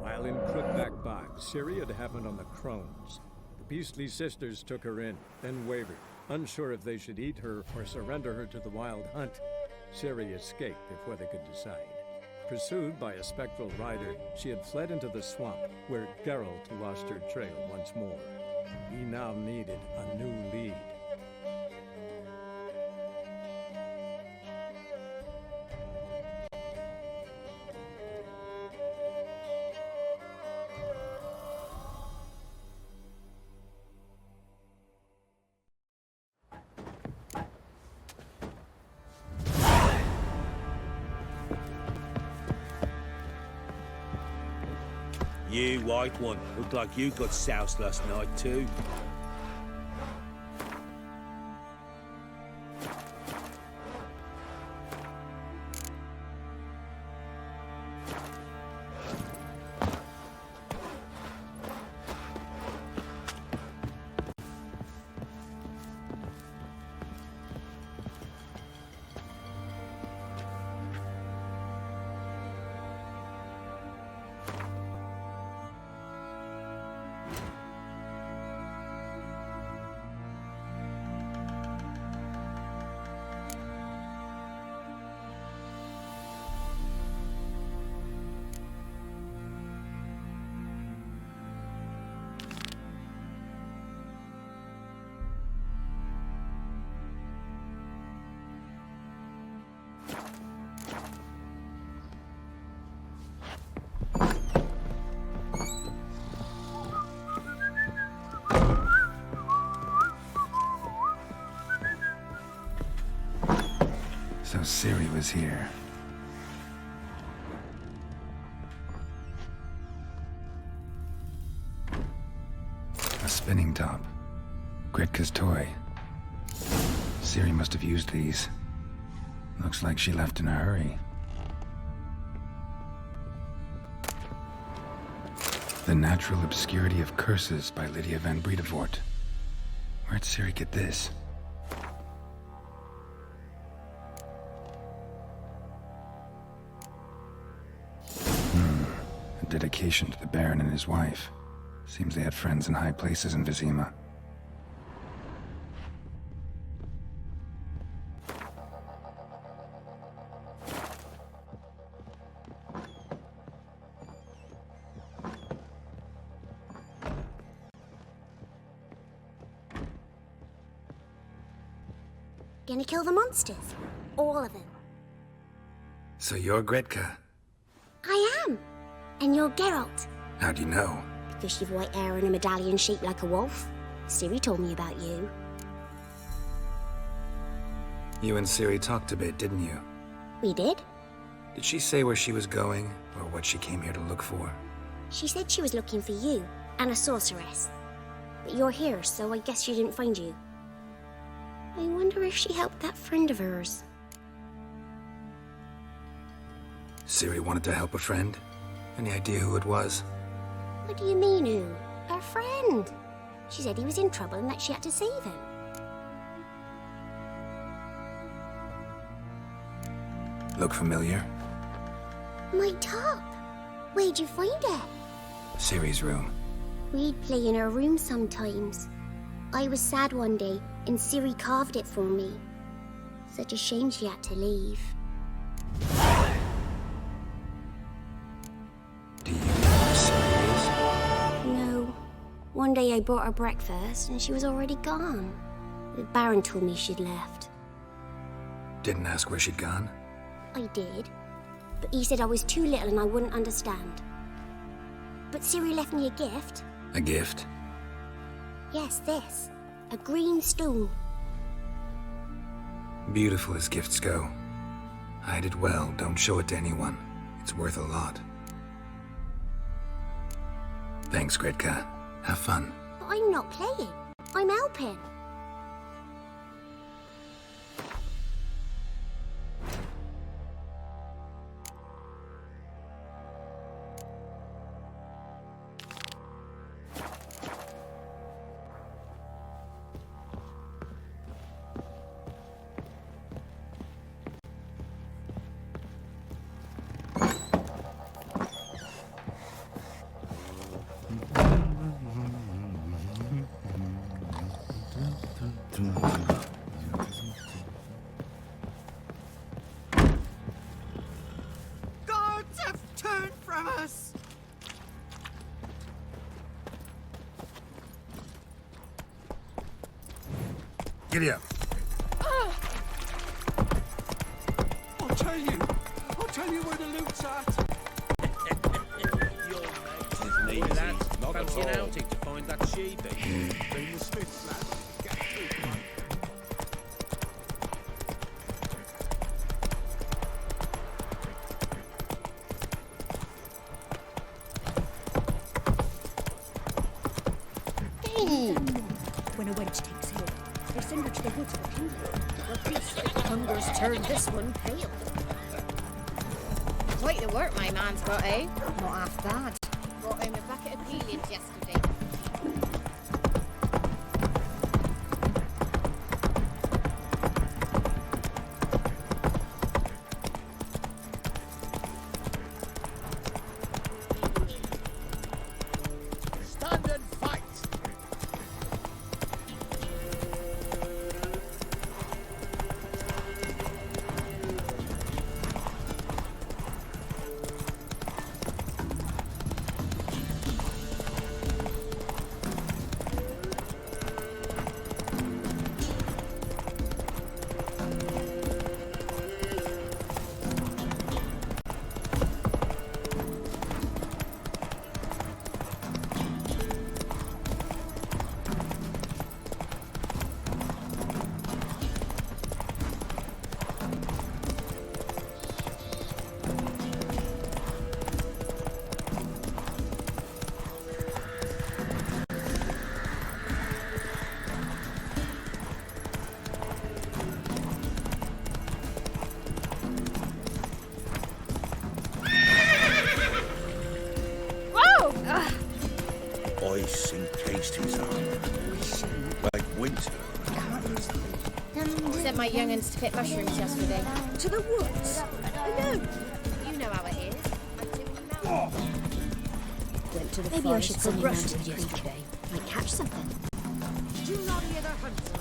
While in Crookback Bog, Ciri had happened on the Crones. The Beastly Sisters took her in, then wavered, unsure if they should eat her or surrender her to the Wild Hunt. Ciri escaped before they could decide. Pursued by a spectral rider, she had fled into the swamp, where Geralt lost her trail once more. He now needed a new lead. You white one, looked like you got soused last night too. So Ciri was here. A spinning top. Gretka's toy. Ciri must have used these. Looks like she left in a hurry. The Natural Obscurity of Curses by Lydia van Bredevoort. Where'd Ciri get this? A dedication to the Baron and his wife. Seems they had friends in high places in Vizima. Gonna kill the monsters? All of them. So you're Gretka? I am. And you're Geralt. How do you know? Because you've white hair and a medallion shaped like a wolf. Ciri told me about you. You and Ciri talked a bit, didn't you? We did? Did she say where she was going, or what she came here to look for? She said she was looking for you, and a sorceress. But you're here, so I guess she didn't find you. I wonder if she helped that friend of hers. Ciri wanted to help a friend? Any idea who it was? What do you mean, who? Her friend. She said he was in trouble and that she had to save him. Look familiar? My top. Where'd you find it? Ciri's room. We'd play in her room sometimes. I was sad one day, and Ciri carved it for me. Such a shame she had to leave. Do you know who Ciri is? No. One day I bought her breakfast, and she was already gone. The Baron told me she'd left. Didn't ask where she'd gone? I did. But he said I was too little and I wouldn't understand. But Ciri left me a gift. A gift? Yes, this. A green stone. Beautiful as gifts go. Hide it well, don't show it to anyone. It's worth a lot. Thanks, Gretka. Have fun. But I'm not playing. I'm helping. Guards have turned from us! Giddy up. I'll tell you where the loot's at. Your mate is neat, lads. Fancy an outing to find that sheepy. Bring the Smiths, lad. Get through, man. When a wench takes hold, they send her to the woods for kindling. Well, beast like hunger's turned this one pale. Quite the work my man's got, eh? Not half bad. Brought home a bucket of peelings yesterday. Stand and fight! Ice encased his armor. Like winter. Sent my young'uns to pick mushrooms yesterday. To the woods. Alone. You know how it is. I'm doing the mountain. Went to the Maybe I forest should for send you round to brushwood the creek. yesterday. Might catch something. Do not hear the huntsman.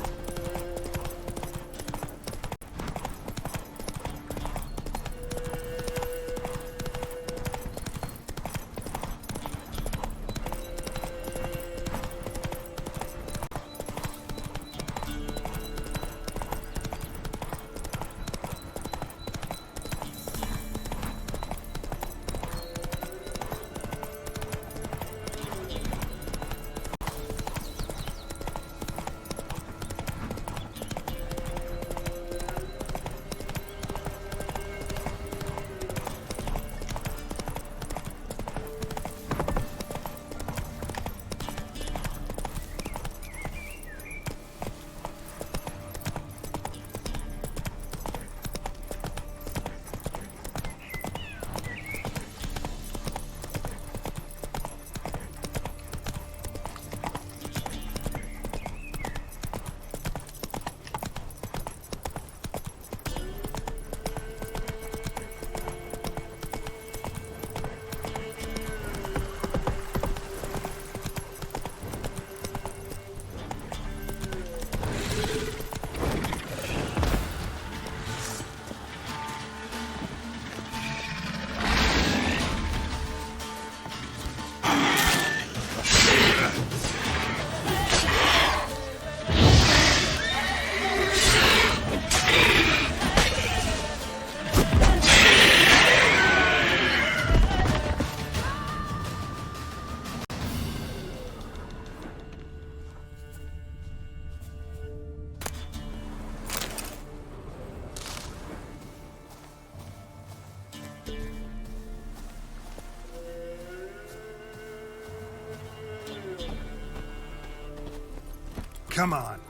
Come on.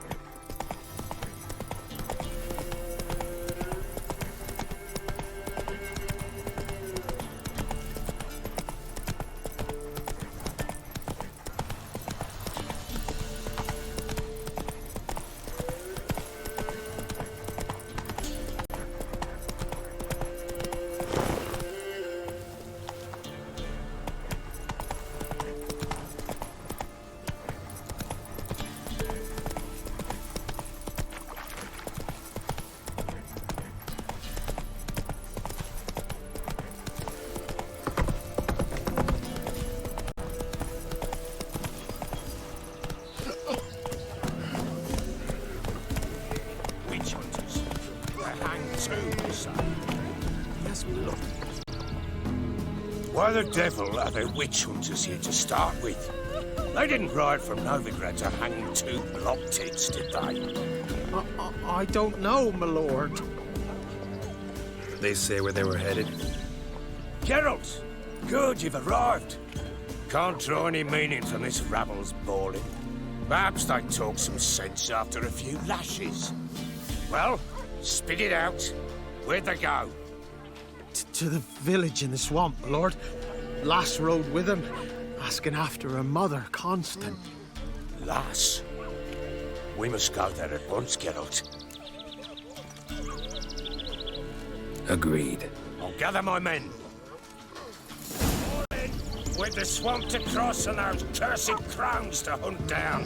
Why the devil are there witch hunters here to start with? They didn't ride from Novigrad to hanging two block tits, did they? I don't know, my lord. They say where they were headed? Geralt! Good, you've arrived. Can't draw any meaning from this rabble's bawling. Perhaps they talk some sense after a few lashes. Well, spit it out. Where'd they go? To the village in the swamp, my lord. Lass rode with him, asking after her mother, Constant. Lass? We must go there at once, Geralt. Agreed. I'll gather my men. With the swamp to cross and those cursed crowns to hunt down.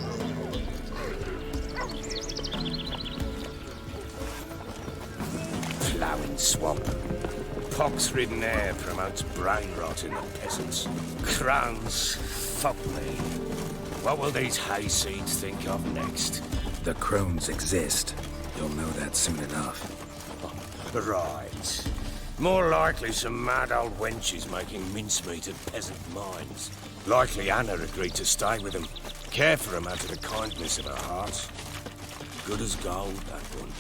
Ploughing swamp. Pox-ridden air promotes brain rot in the peasants. Crowns, fuck me. What will these hayseeds think of next? The crones exist. You'll know that soon enough. Right. More likely some mad old wenches making mincemeat of peasant minds. Likely Anna agreed to stay with them. Care for them out of the kindness of her heart. Good as gold, that one.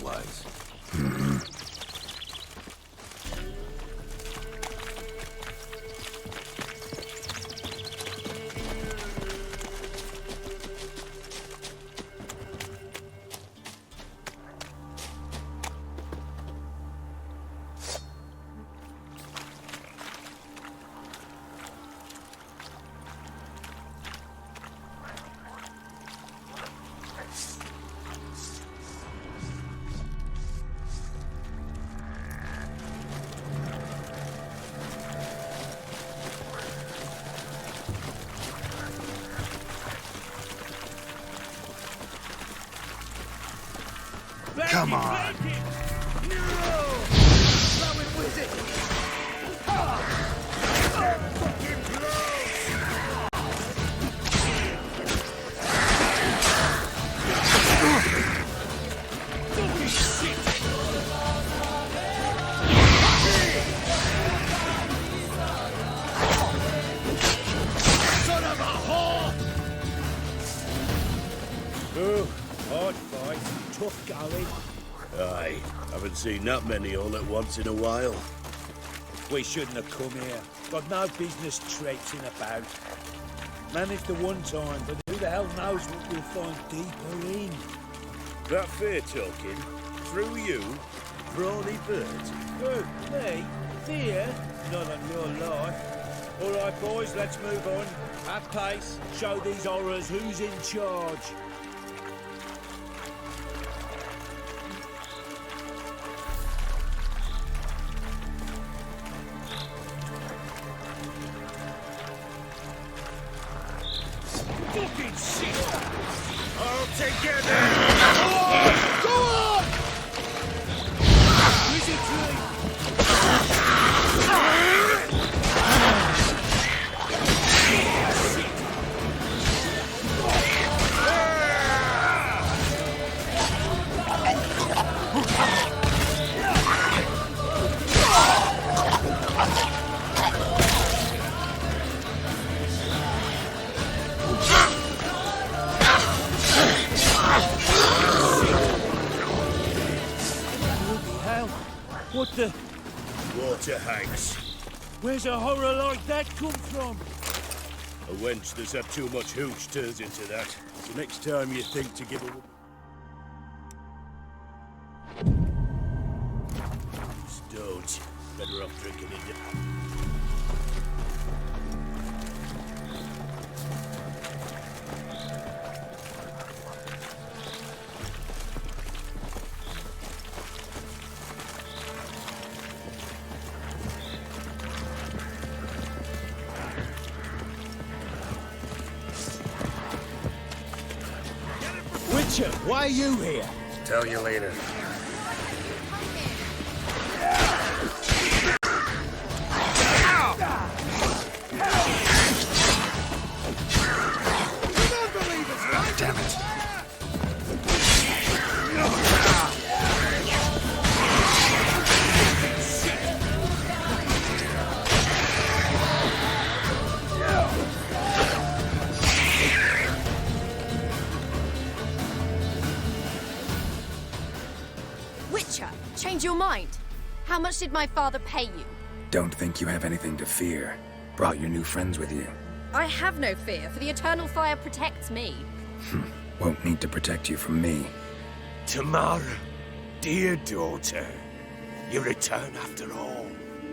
Always. Come on. Hard fight, tough going. Aye, haven't seen that many all at once in a while. We shouldn't have come here. Got no business traipsing about. Managed the one time, but who the hell knows what we'll find deeper in? That fair talking? Through you? Brawny bird? Who? Me? Fear? Not on your life. All right, boys, let's move on. At pace. Show these horrors who's in charge. Fucking shit! All together! Go on! Wizard tree! What the? Water hags. Where's a horror like that come from? A wench that's had too much hooch turns into that. So next time you think to give a... Don't. Better off drinking it. Witcher, why are you here? Tell you later. Damn it. your mind? How much did my father pay you? Don't think you have anything to fear. Brought your new friends with you. I have no fear, for the eternal fire protects me. Won't need to protect you from me. Tamara, dear daughter, you return after all.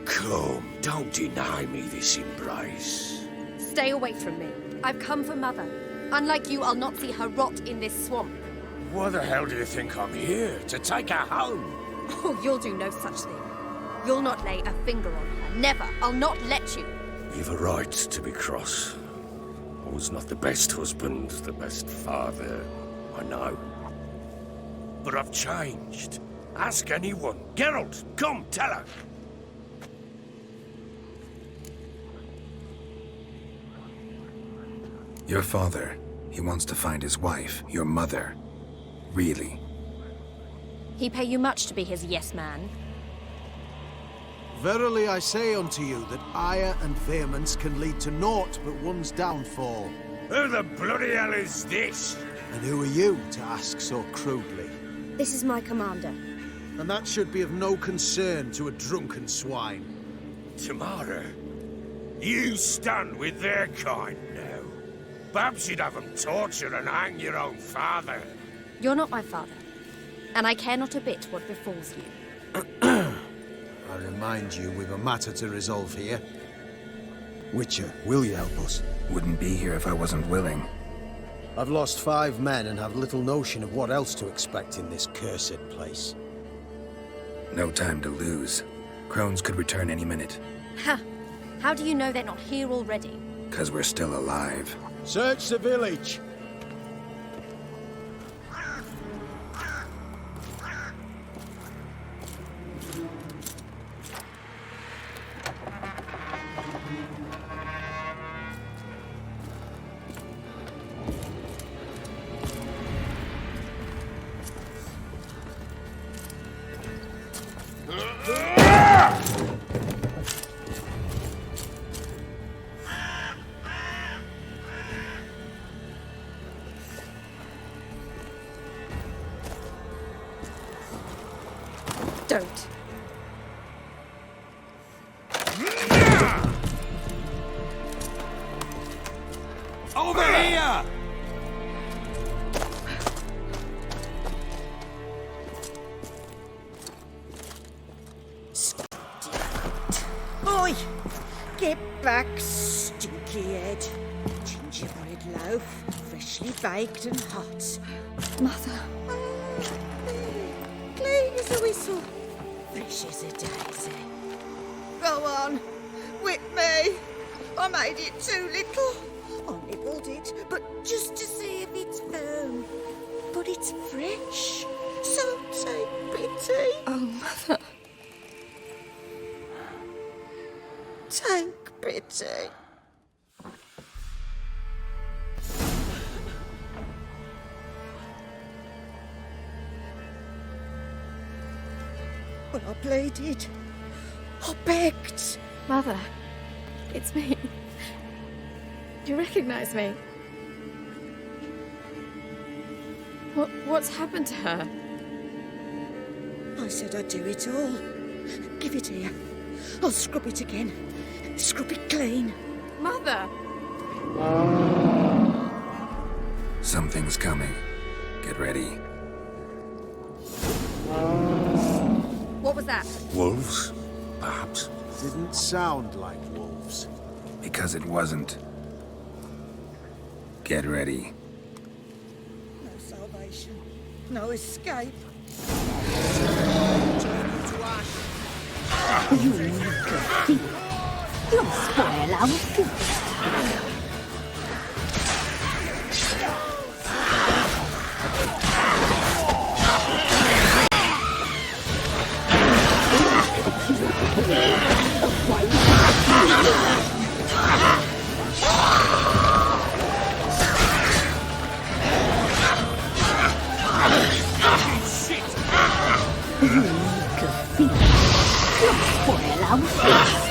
Come, don't deny me this embrace. Stay away from me. I've come for Mother. Unlike you, I'll not see her rot in this swamp. Why the hell do you think I'm here? To take her home? Oh, you'll do no such thing. You'll not lay a finger on her. Never. I'll not let you. You've a right to be cross. I was not the best husband, the best father, I know. But I've changed. Ask anyone. Geralt, come, tell her. Your father, he wants to find his wife, your mother. Really? He pay you much to be his yes man. Verily I say unto you that ire and vehemence can lead to naught but one's downfall. Who the bloody hell is this? And who are you to ask so crudely? This is my commander. And that should be of no concern to a drunken swine. Tamara, you stand with their kind now. Perhaps you'd have them torture and hang your own father. You're not my father, and I care not a bit what befalls you. I remind you, we've a matter to resolve here. Witcher, will you help us? Wouldn't be here if I wasn't willing. I've lost 5 men and have little notion of what else to expect in this cursed place. No time to lose. Crones could return any minute. Ha! How do you know they're not here already? 'Cause we're still alive. Search the village! Don't. Over here! Oi! Get back, stinky head. Gingerbread loaf, freshly baked and hot. Mother. Clean as a whistle, fresh as a daisy. Go on, whip me. I made it too little. I nibbled it, but just to see if it's firm. But it's fresh, so take pity. Oh, Mother. Take pity. But I pleaded. I begged. Mother. It's me. You recognize me? What's happened to her? I said I'd do it all. Give it here. I'll scrub it again. Scrub it clean. Mother! Something's coming. Get ready. What was that? Wolves, perhaps? Didn't sound like wolves. Because it wasn't. Get ready. No salvation. No escape. You little thief. You'll spoil our feast. You'll spoil our feast.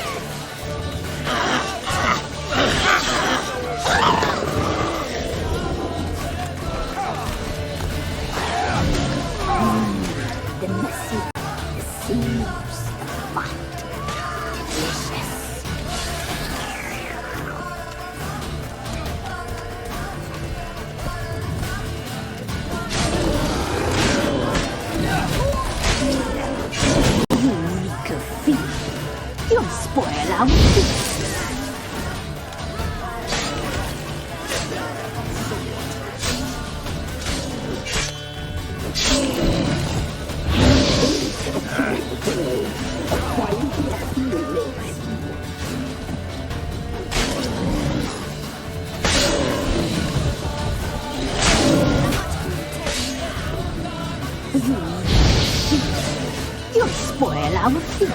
You'll spoil our feast.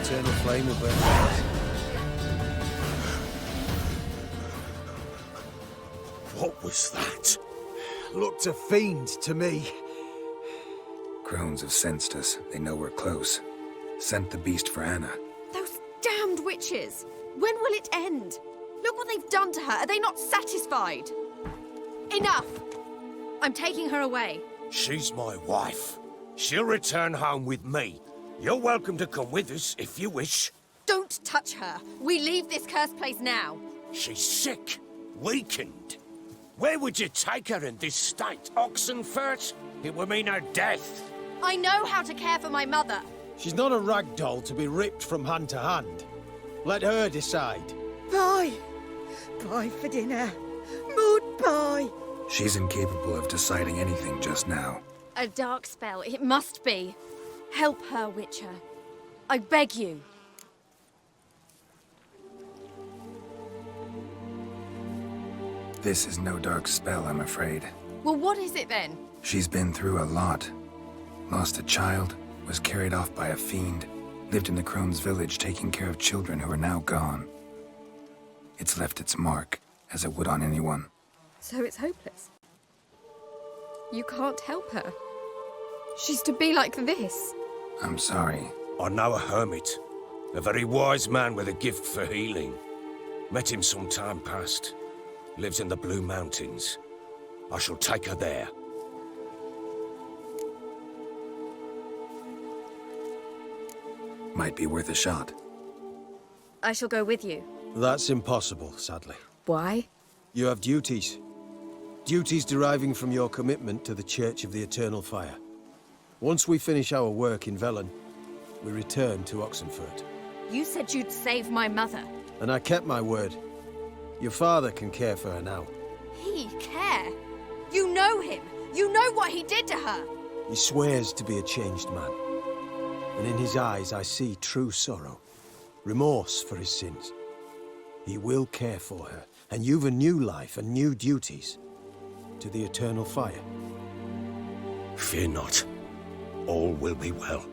Eternal flame will burn out. What was that? Looked a fiend to me. Crones have sensed us. They know we're close. Sent the beast for Anna. Those damned witches! When will it end? Look what they've done to her. Are they not satisfied? Enough! I'm taking her away. She's my wife. She'll return home with me. You're welcome to come with us if you wish. Don't touch her. We leave this cursed place now. She's sick, weakened. Where would you take her in this state? Oxenfurt? It would mean her death. I know how to care for my mother. She's not a rag doll to be ripped from hand to hand. Let her decide. Bye. Bye for dinner. Mood bye. She's incapable of deciding anything just now. A dark spell, it must be. Help her, Witcher. I beg you. This is no dark spell, I'm afraid. Well, what is it then? She's been through a lot. Lost a child, was carried off by a fiend, lived in the Crone's village taking care of children who are now gone. It's left its mark, as it would on anyone. So it's hopeless. You can't help her. She's to be like this. I'm sorry. I know a hermit. A very wise man with a gift for healing. Met him some time past. Lives in the Blue Mountains. I shall take her there. Might be worth a shot. I shall go with you. That's impossible, sadly. Why? You have duties. Duties deriving from your commitment to the Church of the Eternal Fire. Once we finish our work in Velen, we return to Oxenfurt. You said you'd save my mother. And I kept my word. Your father can care for her now. He care? You know him. You know what he did to her. He swears to be a changed man. And in his eyes I see true sorrow. Remorse for his sins. He will care for her. And you've a new life and new duties. To the Eternal Fire. Fear not. All will be well.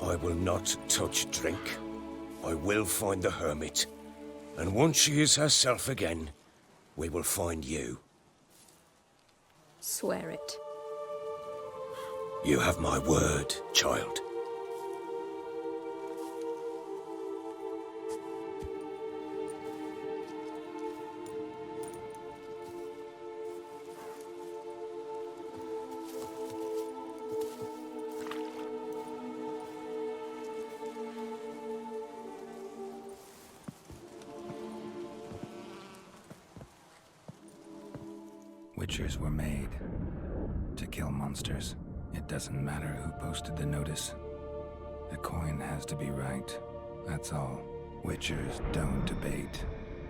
I will not touch drink. I will find the hermit. And once she is herself again, we will find you. Swear it. You have my word, child. Witchers were made to kill monsters. It doesn't matter who posted the notice. The coin has to be right. That's all. Witchers don't debate.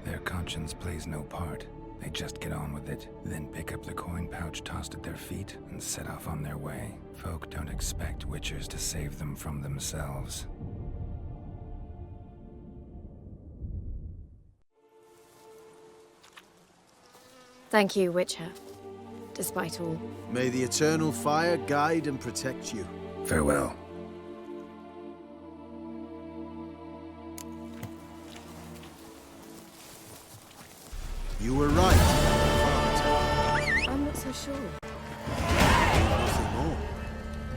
Their conscience plays no part. They just get on with it, then pick up the coin pouch tossed at their feet and set off on their way. Folk don't expect Witchers to save them from themselves. Thank you, Witcher. Despite all. May the Eternal Fire guide and protect you. Farewell. You were right. I'm not so sure. Nothing more.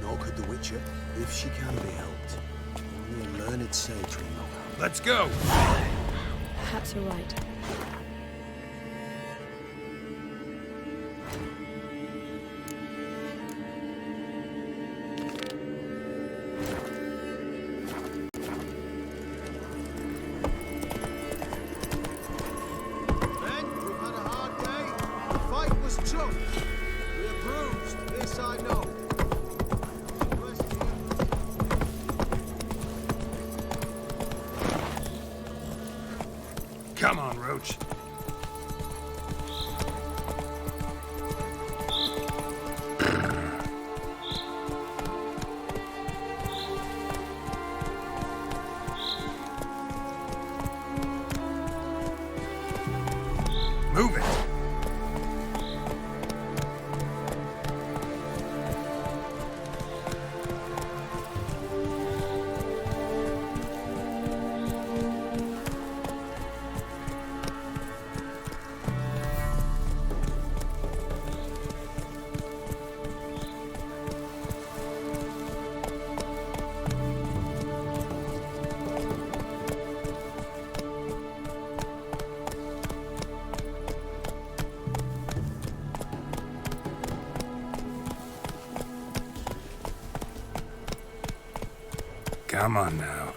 Nor could the Witcher, if she can be helped. Only a learned sage will know how. Let's go! Perhaps you're right. Come on, Roach. Move it! Come on now.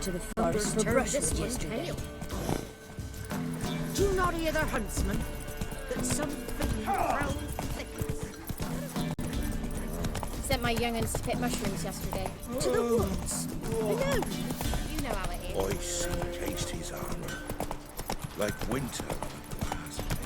To the forest to brush this one's tail. Do not hear the huntsman, that some fiend prowls thickets. Sent my young'uns to pick mushrooms yesterday. To the woods? Alone? You know how it is. Ice encased his armor, like winter on a glass pane.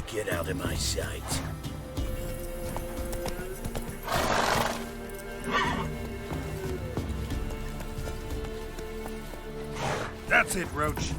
Get out of my sight. That's it, Roach.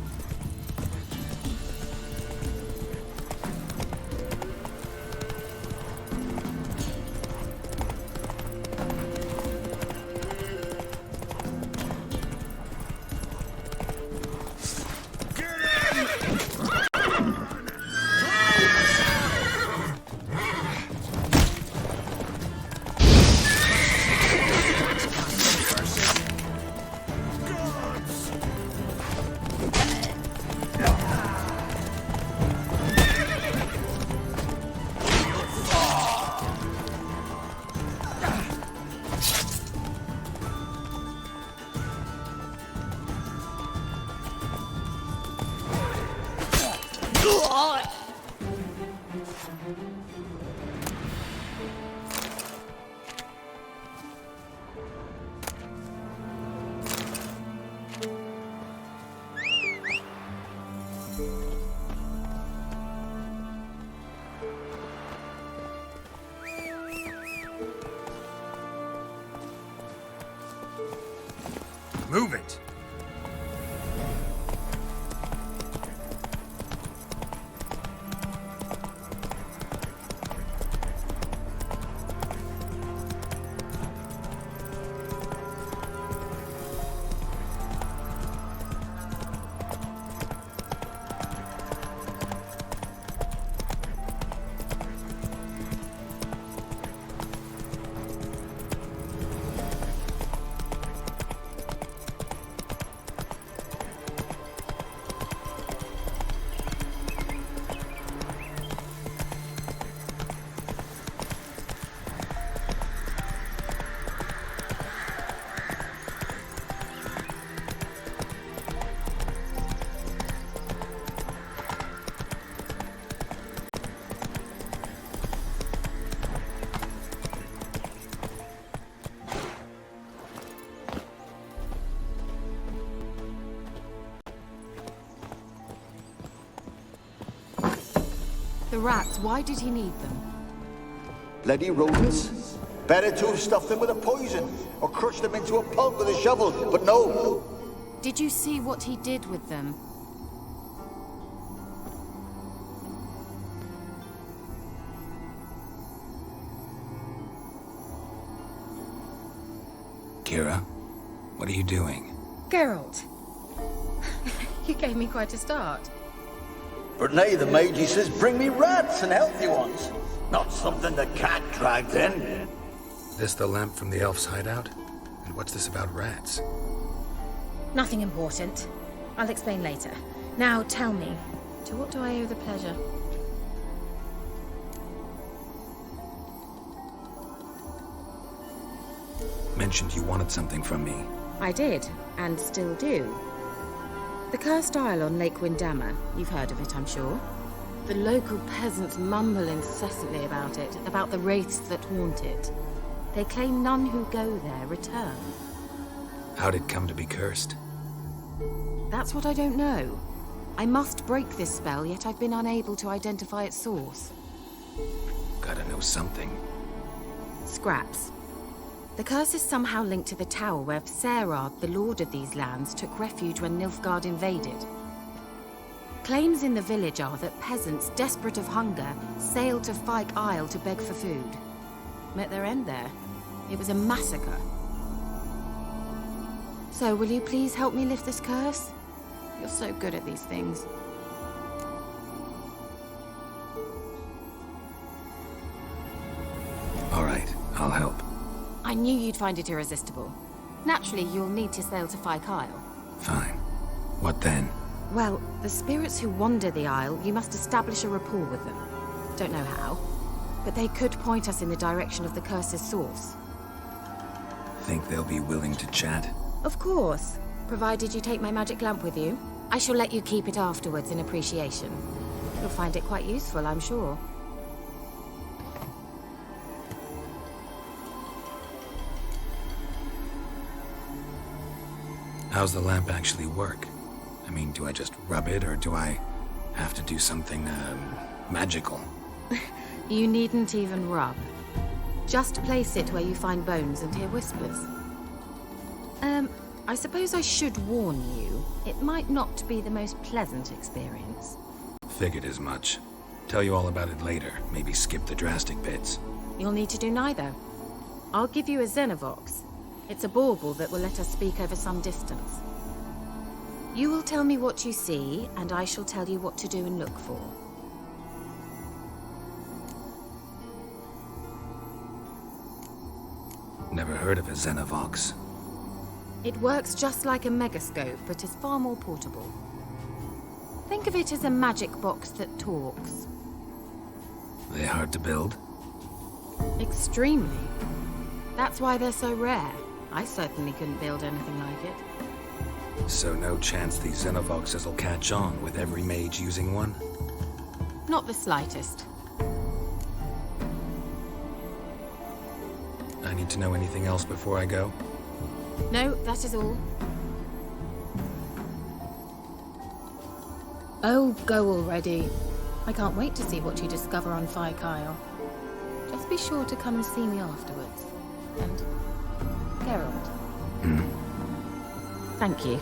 Move it! The rats, why did he need them? Bloody rodents. Better to have stuffed them with a poison, or crushed them into a pulp with a shovel, but no. Did you see what he did with them? Kira, what are you doing? Geralt. You gave me quite a start. But nay, the mage, he says, bring me rats and healthy ones. Not something the cat dragged in. This the lamp from the elf's hideout? And what's this about rats? Nothing important. I'll explain later. Now tell me, to what do I owe the pleasure? Mentioned you wanted something from me. I did, and still do. The cursed isle on Lake Windammer. You've heard of it, I'm sure. The local peasants mumble incessantly about it, about the wraiths that haunt it. They claim none who go there return. How'd it come to be cursed? That's what I don't know. I must break this spell, yet I've been unable to identify its source. Gotta know something. Scraps. The curse is somehow linked to the tower where Serad, the lord of these lands, took refuge when Nilfgaard invaded. Claims in the village are that peasants, desperate of hunger, sailed to Fyke Isle to beg for food. Met their end there. It was a massacre. So, will you please help me lift this curse? You're so good at these things. All right, I'll help. I knew you'd find it irresistible. Naturally, you'll need to sail to Fyke Isle. Fine. What then? Well, the spirits who wander the Isle, you must establish a rapport with them. Don't know how, but they could point us in the direction of the curse's source. Think they'll be willing to chat? Of course, provided you take my magic lamp with you. I shall let you keep it afterwards in appreciation. You'll find it quite useful, I'm sure. How's the lamp actually work? I mean, do I just rub it, or do I have to do something, magical? You needn't even rub. Just place it where you find bones and hear whispers. I suppose I should warn you, it might not be the most pleasant experience. Figured as much. Tell you all about it later, maybe skip the drastic bits. You'll need to do neither. I'll give you a Xenovox. It's a bauble that will let us speak over some distance. You will tell me what you see, and I shall tell you what to do and look for. Never heard of a Xenovox. It works just like a megascope, but is far more portable. Think of it as a magic box that talks. They hard to build? Extremely. That's why they're so rare. I certainly couldn't build anything like it. So no chance these Xenovoxes will catch on with every mage using one? Not the slightest. I need to know anything else before I go? No, that is all. Oh, go already. I can't wait to see what you discover on Fyke Isle. Just be sure to come and see me afterwards. And Geralt. Thank you.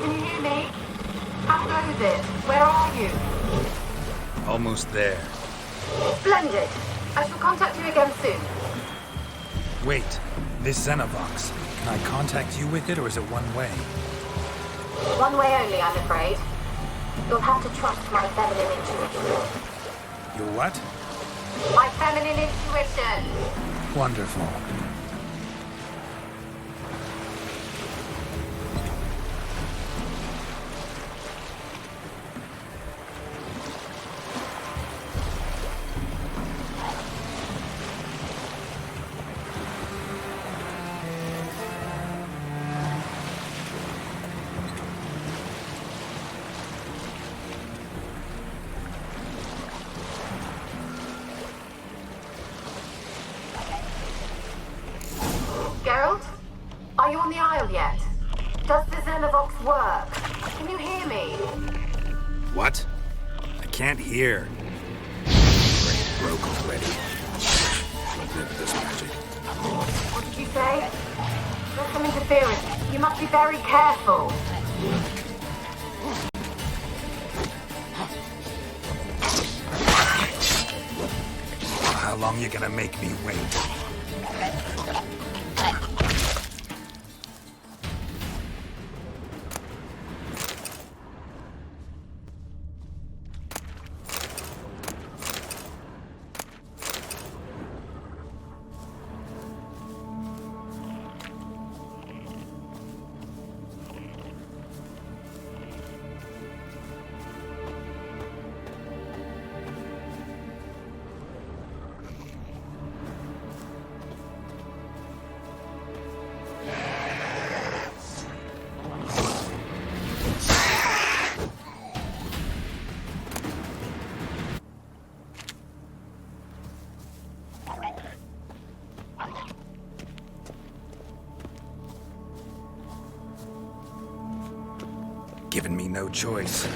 Can you hear me? How goes it? Where are you? Almost there. Splendid. I shall contact you again soon. Wait, this Xenovox. Can I contact you with it, or is it one way? One way only, I'm afraid. You'll have to trust my feminine intuition. Your what? My feminine intuition. Wonderful. Geralt? Are you on the Isle yet? Does the Xenovox work? Can you hear me? What? I can't hear. Brain broke already. Live this magic. What did you say? There's some interference. You must be very careful. How long you gonna make me wait? Given me no choice.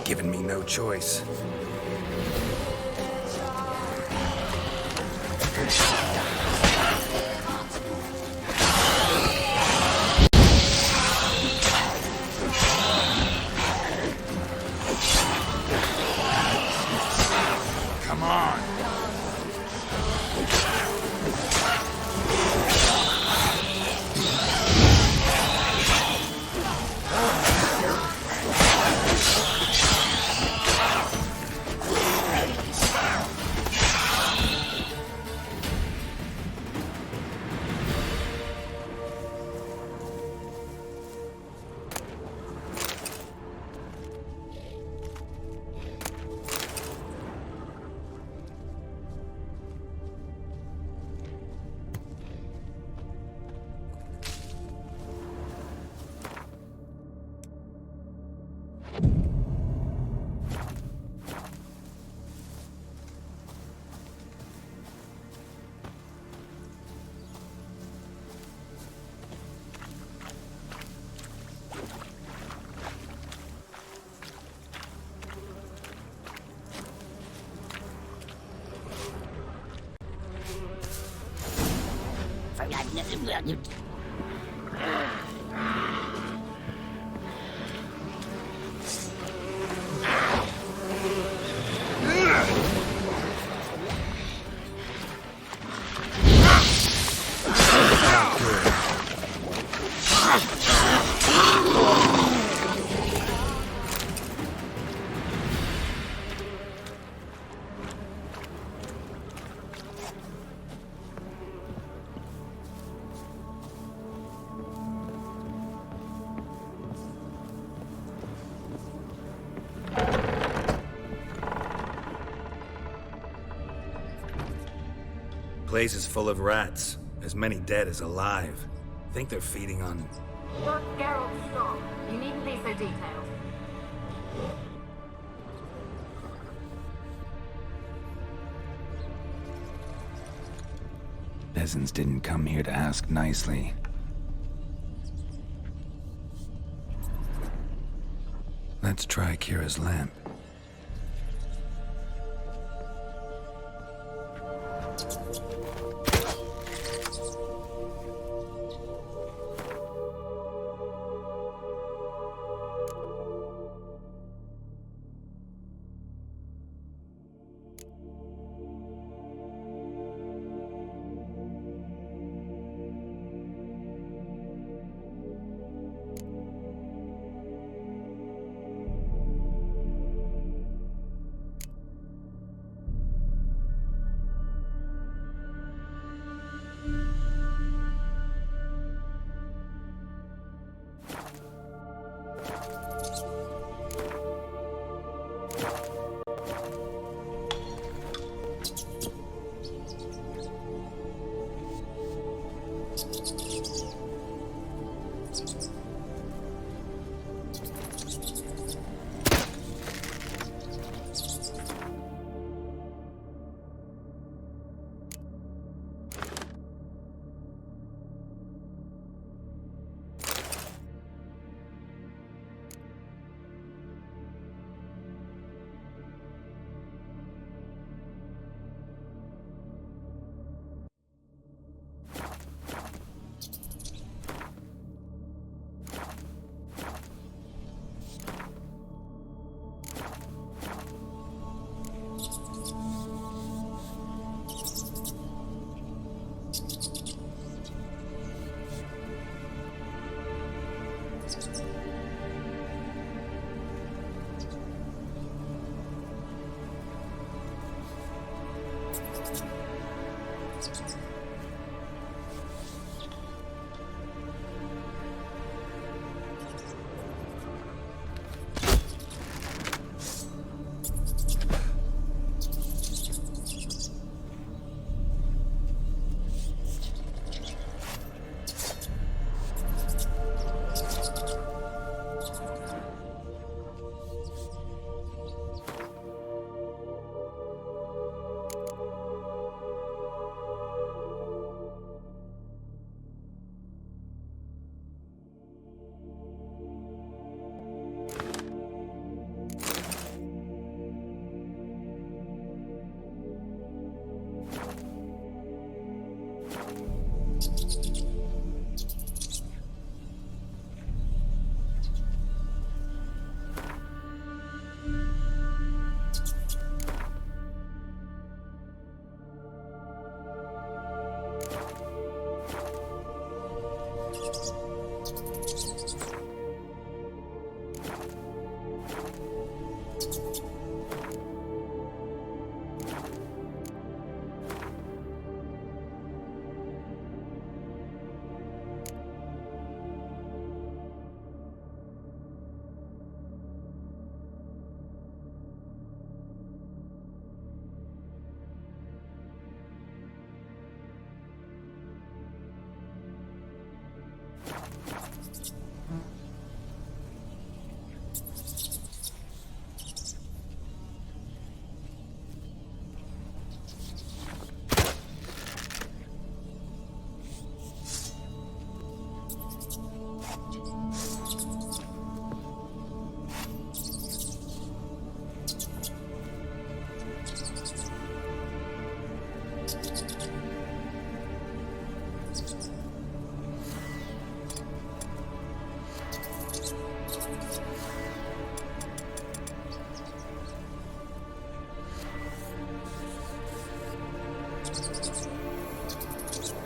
given me no choice. Come on! Place is full of rats. As many dead as alive. Think they're feeding on... Look, Geralt, stop. You needn't be so detailed. Peasants didn't come here to ask nicely. Let's try Kira's lamp.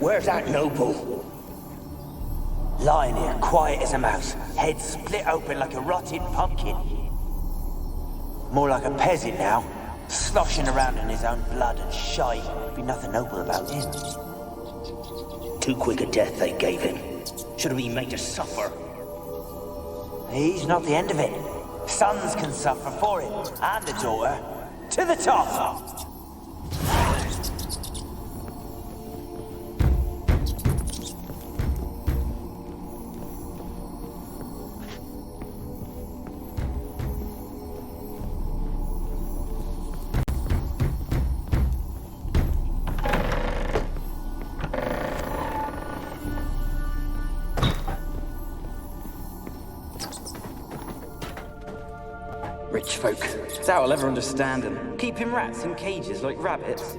Where's that noble? Lying here, quiet as a mouse, head split open like a rotted pumpkin. More like a peasant now, sloshing around in his own blood and shite. Be nothing noble about him. Too quick a death they gave him. Should have been made to suffer. He's not the end of it. Sons can suffer for him, and the daughter. To the top! Rich folk. Thou will ever understand them. Keeping rats in cages like rabbits.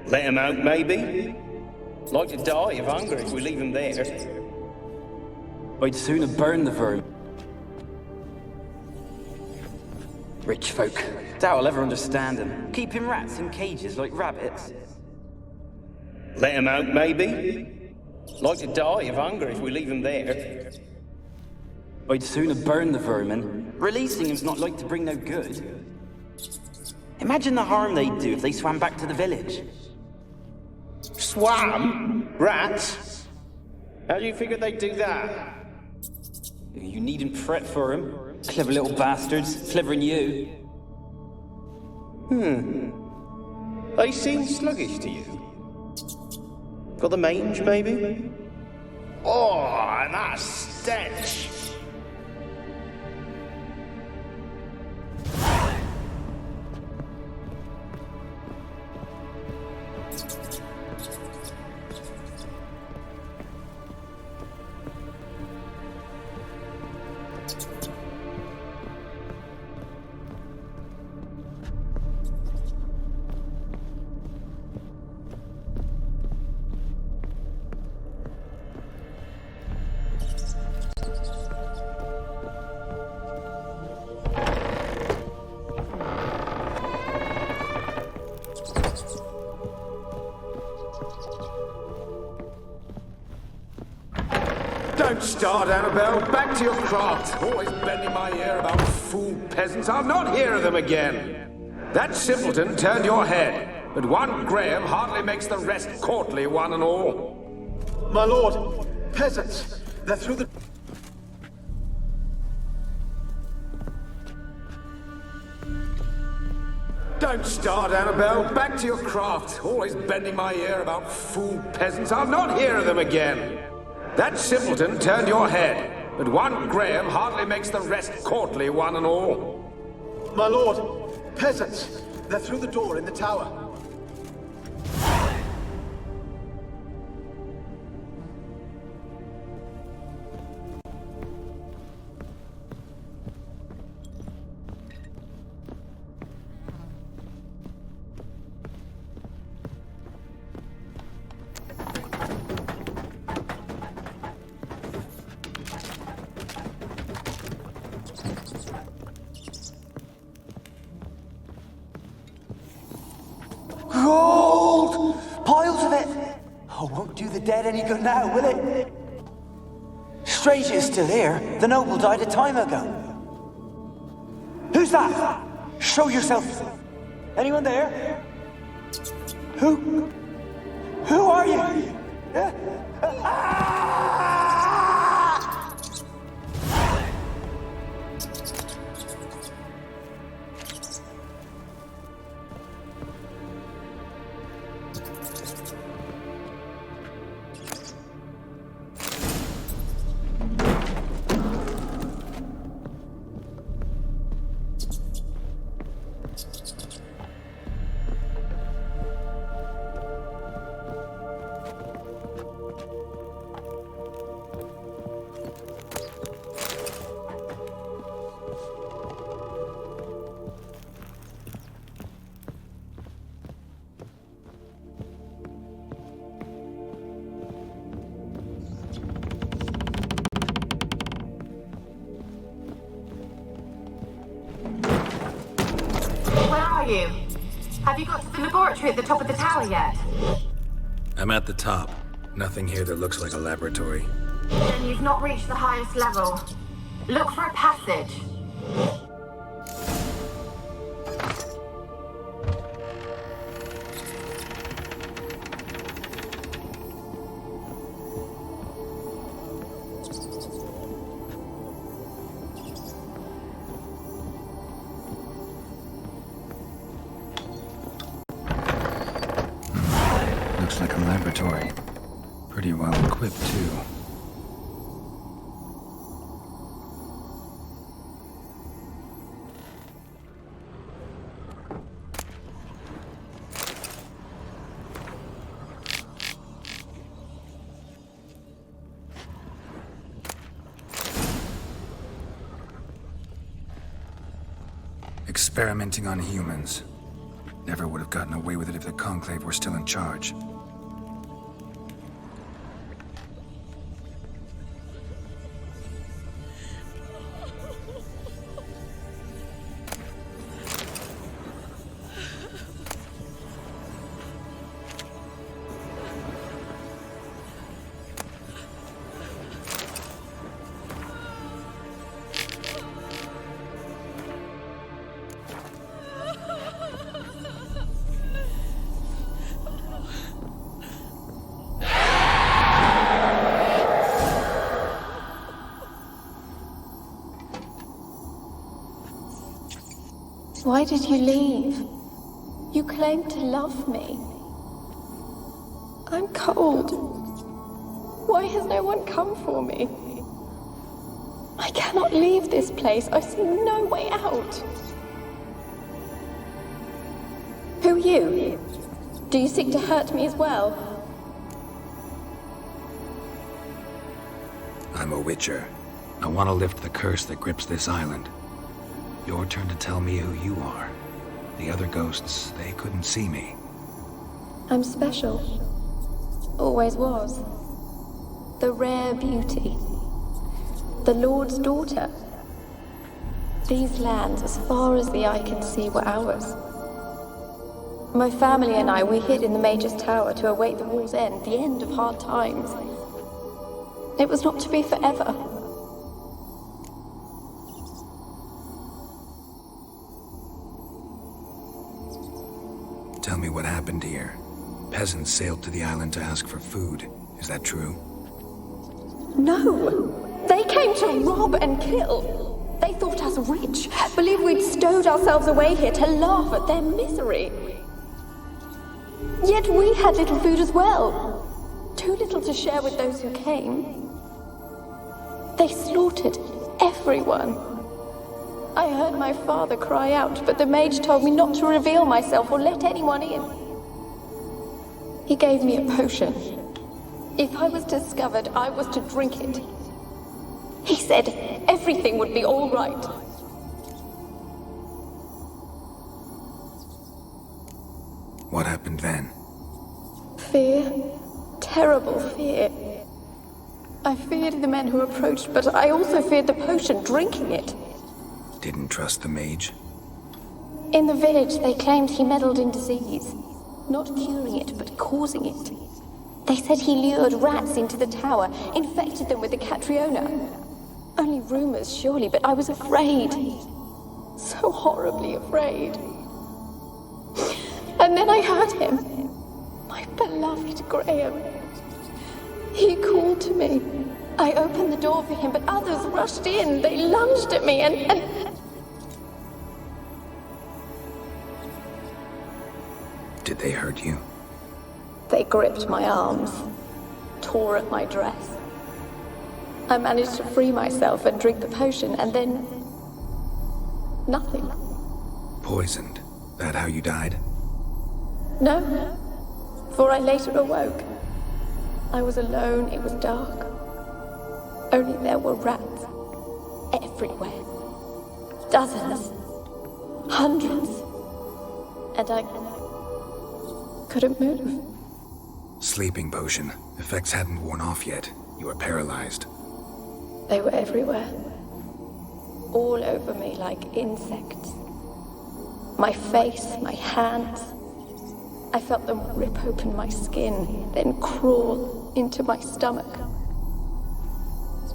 Let him out, maybe? Like to die of hunger if we leave him there. I'd sooner burn the vermin. Rich folk. Thou will ever understand them. Keeping rats in cages like rabbits. Let him out, maybe? Like to die of hunger if we leave him there. I'd sooner burn the vermin. Releasing him's not like to bring no good. Imagine the harm they'd do if they swam back to the village. Swam? Rats? How do you figure they'd do that? You needn't fret for him. Clever little bastards, cleverer than you. They seem sluggish to you. Got the mange, maybe? Oh, and that stench! Don't start, Annabelle. Back to your craft. Always bending my ear about fool peasants. I'll not hear of them again. That simpleton turned your head, but one Graham hardly makes the rest courtly, one and all. My lord, peasants, they're through the... Don't start, Annabelle. Back to your craft. Always bending my ear about fool peasants. I'll not hear of them again. That simpleton turned your head, but one Graham hardly makes the rest courtly, one and all. My lord, peasants, they're through the door in the tower. Gold! Piles of it! Oh, won't do the dead any good now, will it? Strange it's still here. The noble died a time ago. Who's that? Show yourself. Anyone there? Who are you? Have you got to the laboratory at the top of the tower yet? I'm at the top. Nothing here that looks like a laboratory. Then you've not reached the highest level. Look for a passage. Looks like a laboratory. Pretty well equipped, too. Experimenting on humans. Never would have gotten away with it if the Conclave were still in charge. Why did you leave? You claimed to love me. I'm cold. Why has no one come for me? I cannot leave this place. I see no way out. Who are you? Do you seek to hurt me as well? I'm a Witcher. I want to lift the curse that grips this island. Your turn to tell me who you are. The other ghosts, they couldn't see me. I'm special. Always was. The rare beauty. The Lord's daughter. These lands, as far as the eye can see, were ours. My family and I, we hid in the Mage's Tower to await the war's end, the end of hard times. It was not to be forever. Tell me what happened here. Peasants sailed to the island to ask for food. Is that true? No! They came to rob and kill. They thought us rich, believed we'd stowed ourselves away here to laugh at their misery. Yet we had little food as well. Too little to share with those who came. They slaughtered everyone. I heard my father cry out, but the mage told me not to reveal myself or let anyone in. He gave me a potion. If I was discovered, I was to drink it. He said everything would be all right. What happened then? Fear. Terrible fear. I feared the men who approached, but I also feared the potion, drinking it. Didn't trust the mage? In the village, they claimed he meddled in disease. Not curing it, but causing it. They said he lured rats into the tower, infected them with the Catriona. Only rumors, surely, but I was afraid. So horribly afraid. And then I heard him. My beloved Graham. He called to me. I opened the door for him, but others rushed in. They lunged at me and... Did they hurt you? They gripped my arms, tore at my dress. I managed to free myself and drink the potion, and then... nothing. Poisoned? That how you died? No, for I later awoke. I was alone, it was dark. Only there were rats. Everywhere. Dozens. Hundreds. And I couldn't move. Sleeping potion. Effects hadn't worn off yet. You were paralyzed. They were everywhere. All over me like insects. My face, my hands. I felt them rip open my skin, then crawl into my stomach.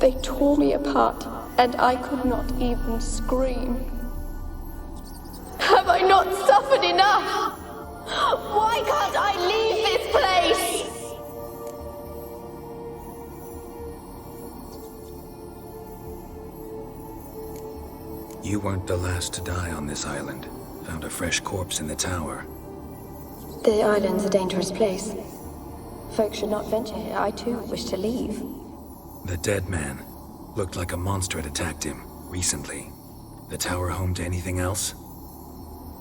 They tore me apart, and I could not even scream. Have I not suffered enough? Why can't I leave this place? You weren't the last to die on this island. Found a fresh corpse in the tower. The island's a dangerous place. Folk should not venture here. I too wish to leave. The dead man. Looked like a monster had attacked him, recently. The tower home to anything else?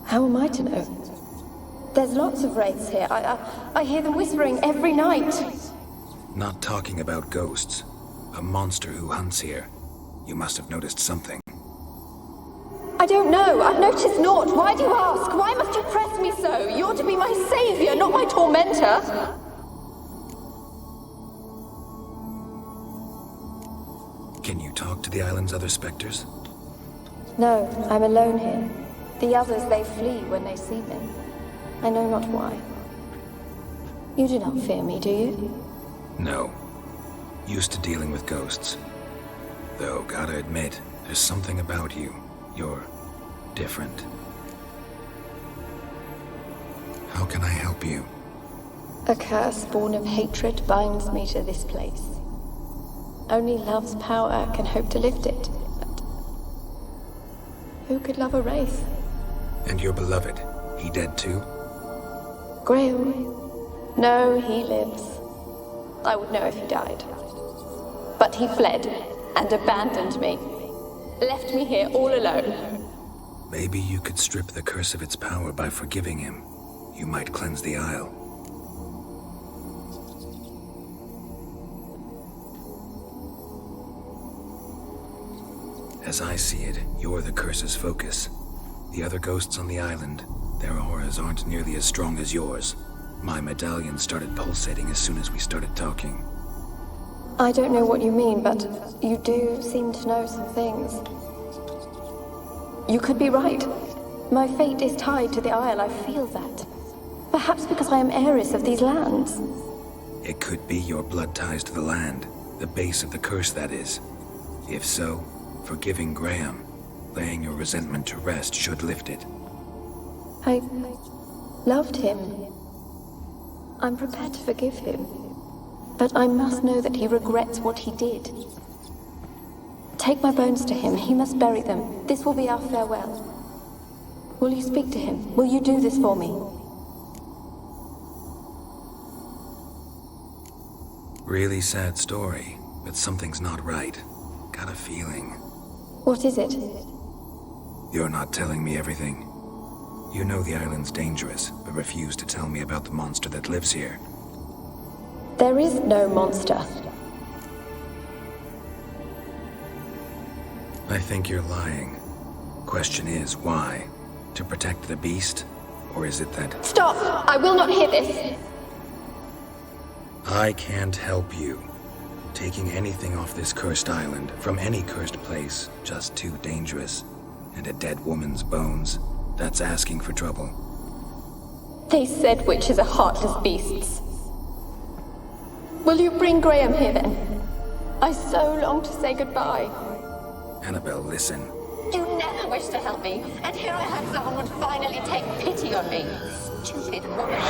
How am I to know? There's lots of wraiths here. I hear them whispering every night. Not talking about ghosts. A monster who hunts here. You must have noticed something. I don't know. I've noticed naught. Why do you ask? Why must you press me so? You're to be my savior, not my tormentor. Can you talk to the island's other specters? No, I'm alone here. The others, they flee when they see me. I know not why. You do not fear me, do you? No. Used to dealing with ghosts. Though, gotta admit, there's something about you. You're different. How can I help you? A curse born of hatred binds me to this place. Only love's power can hope to lift it. But who could love a wraith? And your beloved, he dead too? Graham? No, he lives. I would know if he died. But he fled and abandoned me. Left me here all alone. Maybe you could strip the curse of its power by forgiving him. You might cleanse the Isle. As I see it, you're the curse's focus. The other ghosts on the island, their auras aren't nearly as strong as yours. My medallion started pulsating as soon as we started talking. I don't know what you mean, but you do seem to know some things. You could be right. My fate is tied to the Isle, I feel that. Perhaps because I am heiress of these lands. It could be your blood ties to the land, the base of the curse, that is. If so, forgiving Graham, laying your resentment to rest should lift it. I loved him. I'm prepared to forgive him. But I must know that he regrets what he did. Take my bones to him. He must bury them. This will be our farewell. Will you speak to him? Will you do this for me? Really sad story, but something's not right. Got a feeling. What is it? You're not telling me everything. You know the island's dangerous, but refuse to tell me about the monster that lives here. There is no monster. I think you're lying. Question is, why? To protect the beast? Or is it that... Stop! I will not hear this! I can't help you. Taking anything off this cursed island, from any cursed place, just too dangerous. And a dead woman's bones, that's asking for trouble. They said witches are heartless beasts. Will you bring Graham here then? I so long to say goodbye. Annabelle, listen. You never wished to help me, and here I had someone would finally take pity on me. Stupid woman.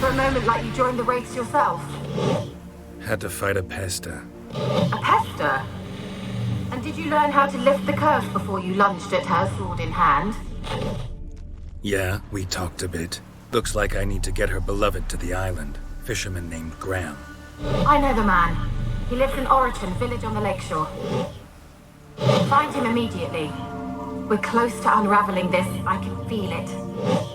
for a moment like you joined the Wraiths yourself? Had to fight a Pesta. A pester? And did you learn how to lift the curse before you lunged at her, sword in hand? Yeah, we talked a bit. Looks like I need to get her beloved to the island. Fisherman named Graham. I know the man. He lives in Oriton, village on the lakeshore. Find him immediately. We're close to unraveling this. I can feel it.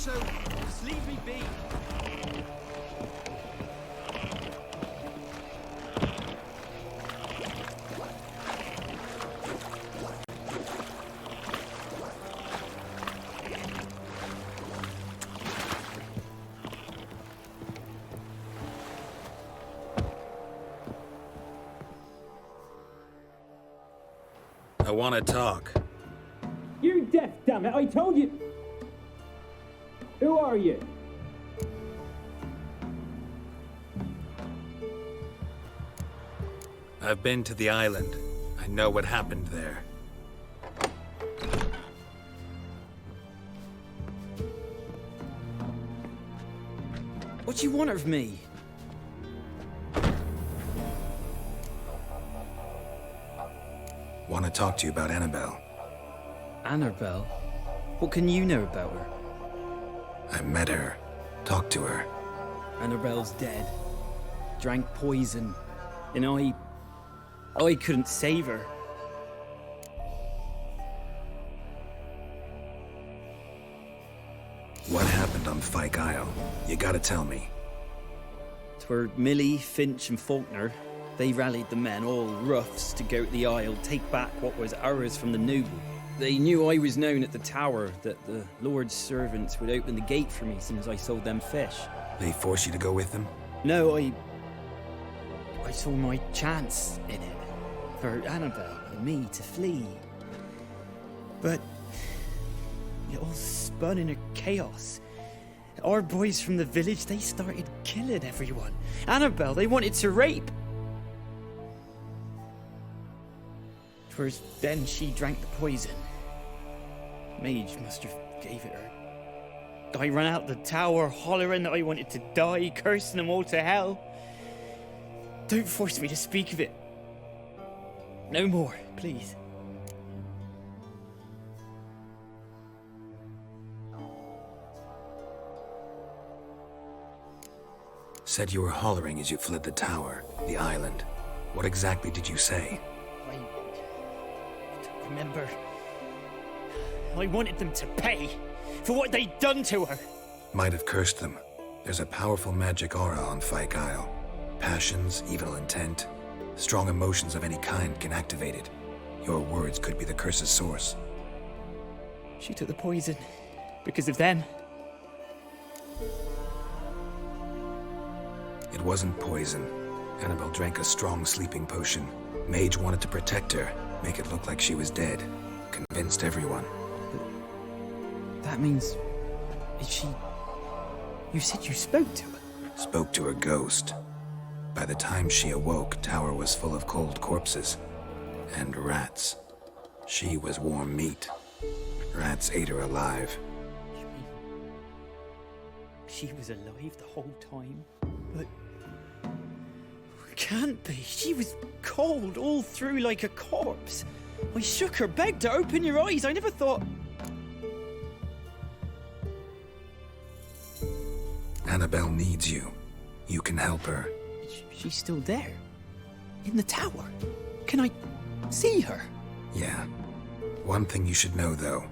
Just leave me be. I want to talk. You're deaf, damn it! I told you. Who are you? I've been to the island. I know what happened there. What do you want of me? Want to talk to you about Annabelle. Annabelle? What can you know about her? I met her. Talked to her. Annabelle's dead. Drank poison. And I couldn't save her. What happened on Fyke Isle? You gotta tell me. Twere Millie, Finch and Faulkner. They rallied the men, all roughs, to go to the Isle, take back what was ours from the noble. They knew I was known at the tower, that the Lord's servants would open the gate for me since I sold them fish. They forced you to go with them? No, I saw my chance in it. For Annabelle and me to flee. But it all spun in a chaos. Our boys from the village, they started killing everyone. Annabelle, they wanted to rape. First, then she drank the poison. Mage must have gave it her. I ran out the tower, hollering that I wanted to die, cursing them all to hell. Don't force me to speak of it. No more, please. Said you were hollering as you fled the tower, the island. What exactly did you say? I remember I wanted them to pay for what they'd done to her. Might have cursed them. There's a powerful magic aura on Fyke Isle. Passions, evil intent, strong emotions of any kind can activate it. Your words could be the curse's source. She took the poison because of them. It wasn't poison. Annabelle drank a strong sleeping potion. Mage wanted to protect her, make it look like she was dead. Convinced everyone. That means... Is she... You said you spoke to her? Spoke to her ghost. By the time she awoke, Tower was full of cold corpses. And rats. She was warm meat. Rats ate her alive. You mean... She was alive the whole time? But... Can't be. She was cold all through like a corpse. I shook her, begged her, open your eyes. I never thought... Annabelle needs you. You can help her. She's still there. In the tower. Can I see her? Yeah. One thing you should know, though.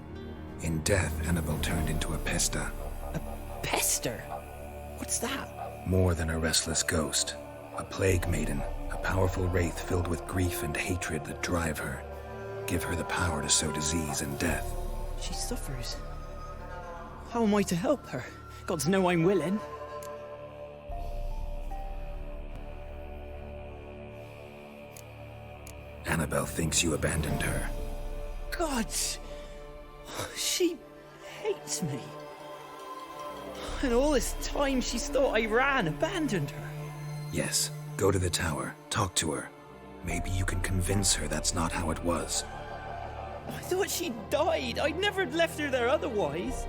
In death, Annabelle turned into a pesta. A pester? What's that? More than a restless ghost. A plague maiden. A powerful wraith filled with grief and hatred that drive her. Give her the power to sow disease and death. She suffers. How am I to help her? Gods know I'm willing. Annabelle thinks you abandoned her. Gods! She hates me. And all this time she's thought I abandoned her. Yes, go to the tower, talk to her. Maybe you can convince her that's not how it was. I thought she died. I'd never left her there otherwise.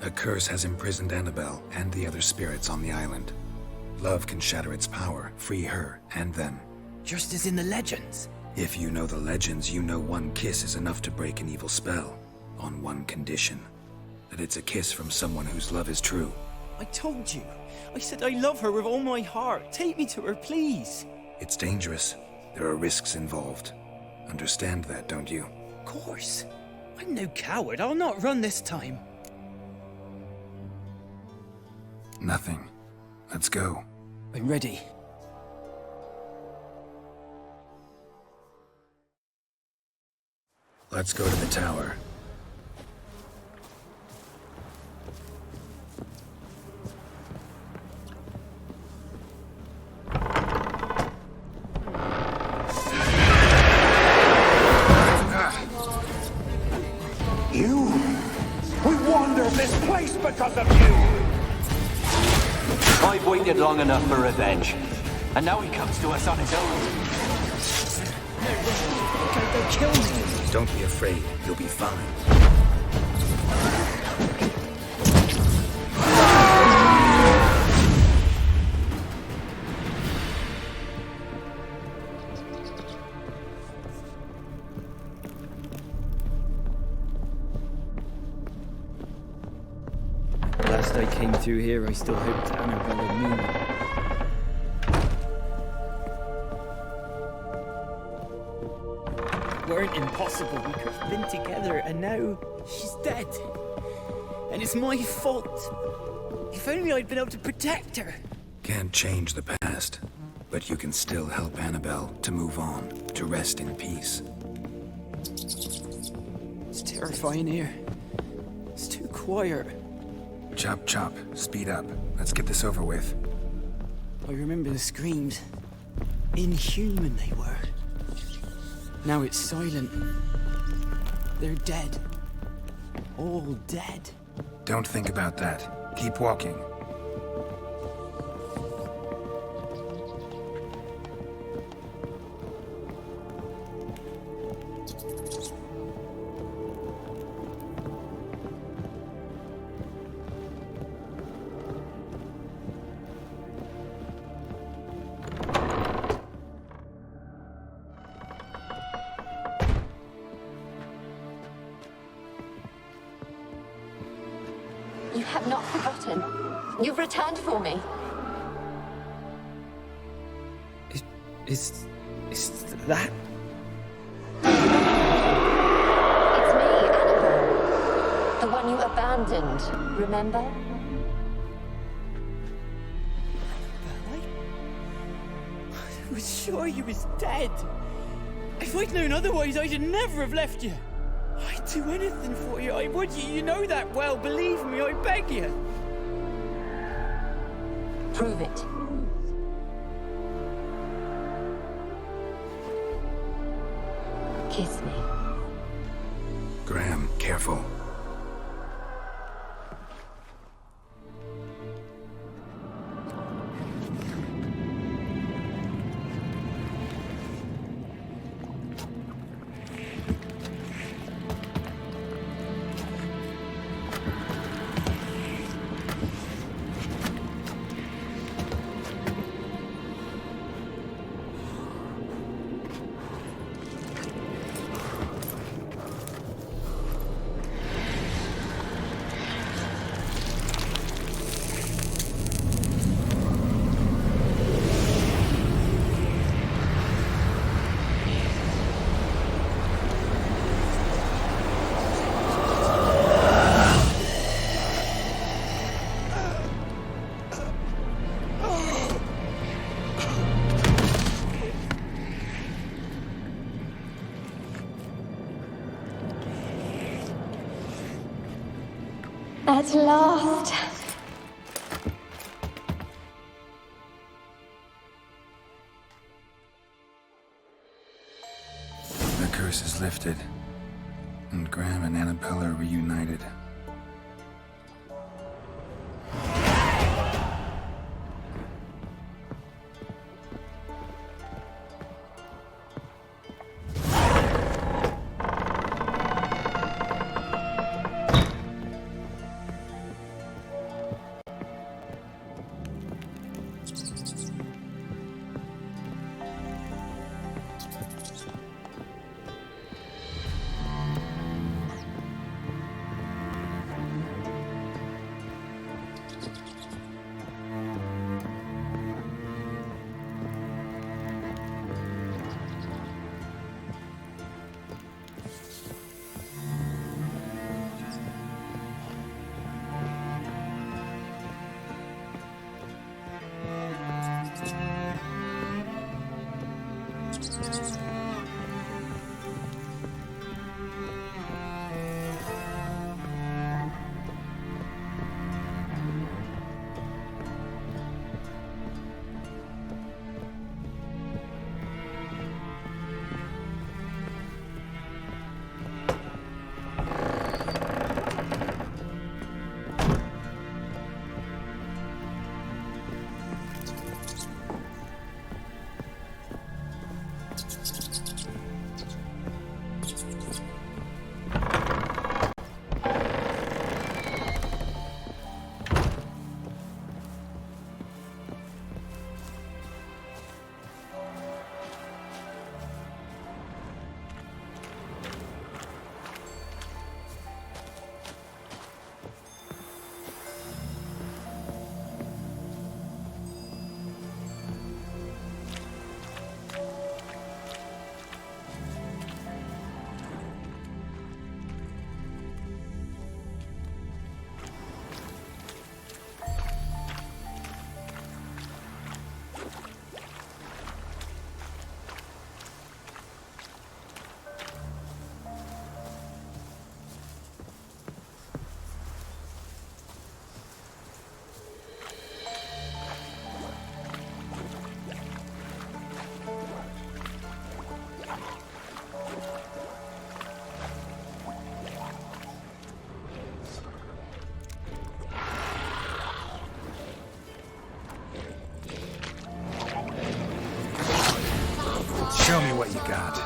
A curse has imprisoned Annabelle and the other spirits on the island. Love can shatter its power, free her and them. Just as in the legends. If you know the legends, you know one kiss is enough to break an evil spell. On one condition. That it's a kiss from someone whose love is true. I told you. I said I love her with all my heart. Take me to her, please. It's dangerous. There are risks involved. Understand that, don't you? Of course. I'm no coward. I'll not run this time. Nothing. Let's go. I'm ready. Let's go to the tower. You? We wander this place because of you! I've waited long enough for revenge. And now he comes to us on his own. They'll kill me. Don't be afraid. You'll be fine. Last I came through here, I still hoped Annabelle and me weren't impossible. We could have been together, and now she's dead. And it's my fault. If only I'd been able to protect her. Can't change the past, but you can still help Annabelle to move on, to rest in peace. It's terrifying here. It's too quiet. Chop, chop. Speed up. Let's get this over with. I remember the screams. Inhuman they were. Now it's silent. They're dead. All dead. Don't think about that. Keep walking. You have not forgotten. You've returned for me. Is that... It's me, Annabelle. The one you abandoned, remember? I was sure you was dead. If I'd known otherwise, I'd never have left you. I'd do anything for you. I would. You know that well. Believe me, I beg you. Prove it. Kiss me. Graham, careful. At last. The curse is lifted, and Graham and Annabelle are reunited. Show me what you got.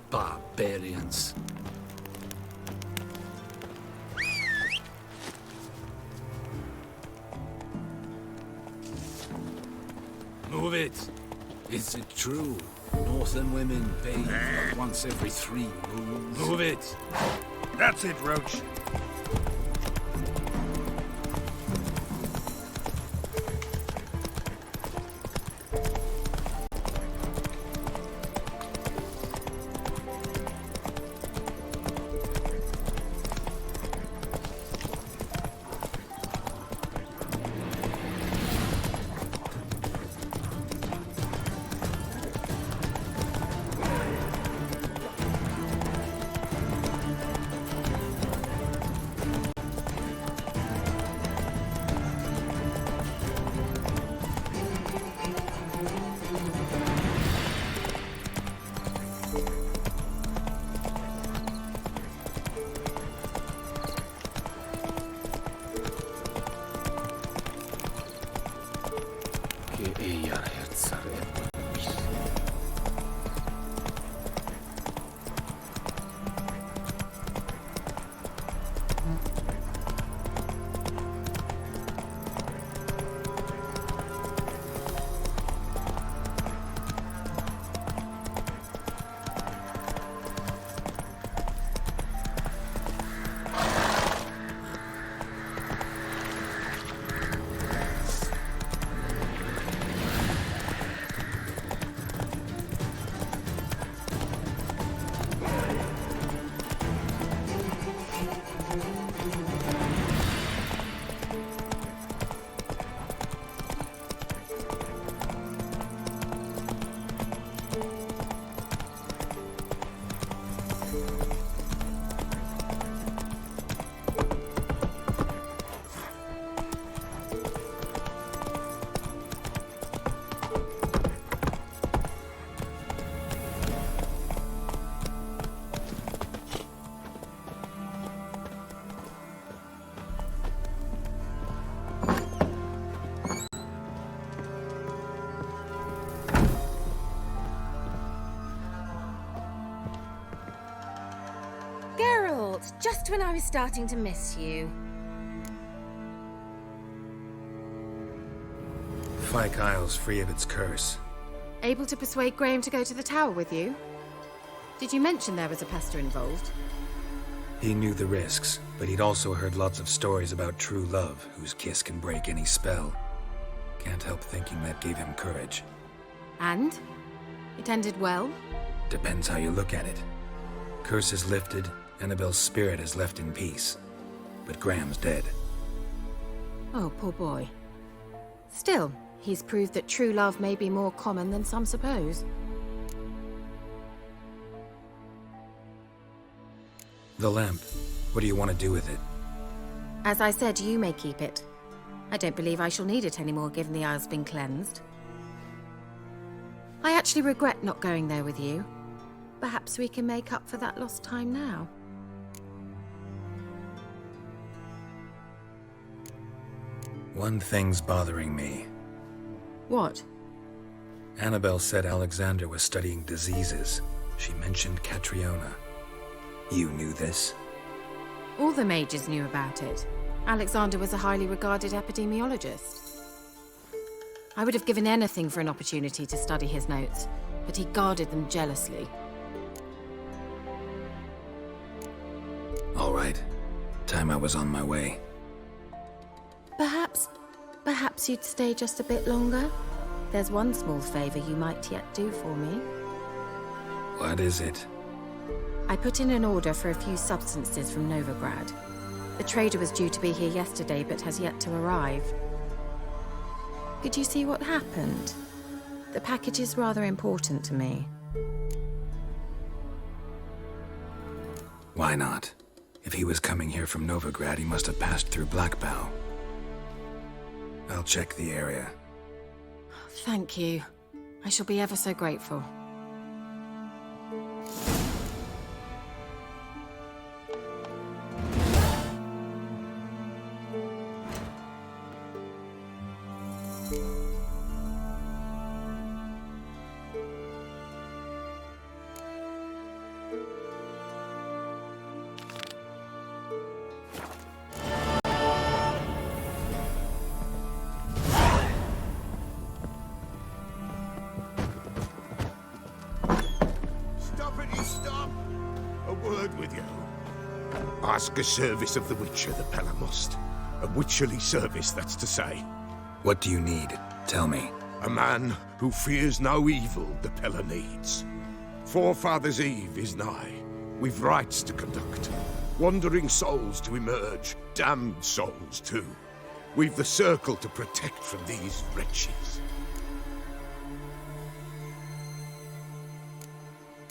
Barbarians. Move it! Is it true? Northern women bathe but once every 3 moons. Move it! That's it, Roach. Geralt, just when I was starting to miss you. Fyke Isle's free of its curse. Able to persuade Graham to go to the tower with you? Did you mention there was a pester involved? He knew the risks, but he'd also heard lots of stories about true love, whose kiss can break any spell. Can't help thinking that gave him courage. And? It ended well? Depends how you look at it. Curse is lifted, Annabelle's spirit is left in peace. But Graham's dead. Oh, poor boy. Still, he's proved that true love may be more common than some suppose. The lamp. What do you want to do with it? As I said, you may keep it. I don't believe I shall need it anymore, given the Isle's been cleansed. I actually regret not going there with you. Perhaps we can make up for that lost time now. One thing's bothering me. What? Annabelle said Alexander was studying diseases. She mentioned Catriona. You knew this? All the mages knew about it. Alexander was a highly regarded epidemiologist. I would have given anything for an opportunity to study his notes, but he guarded them jealously. All right. Time I was on my way. Perhaps you'd stay just a bit longer? There's one small favor you might yet do for me. What is it? I put in an order for a few substances from Novigrad. The trader was due to be here yesterday, but has yet to arrive. Could you see what happened? The package is rather important to me. Why not? If he was coming here from Novigrad, he must have passed through Blackbough. I'll check the area. Thank you. I shall be ever so grateful. word with you. Ask a service of the Witcher, the Pella must. A witcherly service, that's to say. What do you need? Tell me. A man who fears no evil the Pella needs. Forefathers' Eve is nigh. We've rites to conduct. Wandering souls to emerge. Damned souls, too. We've the circle to protect from these wretches.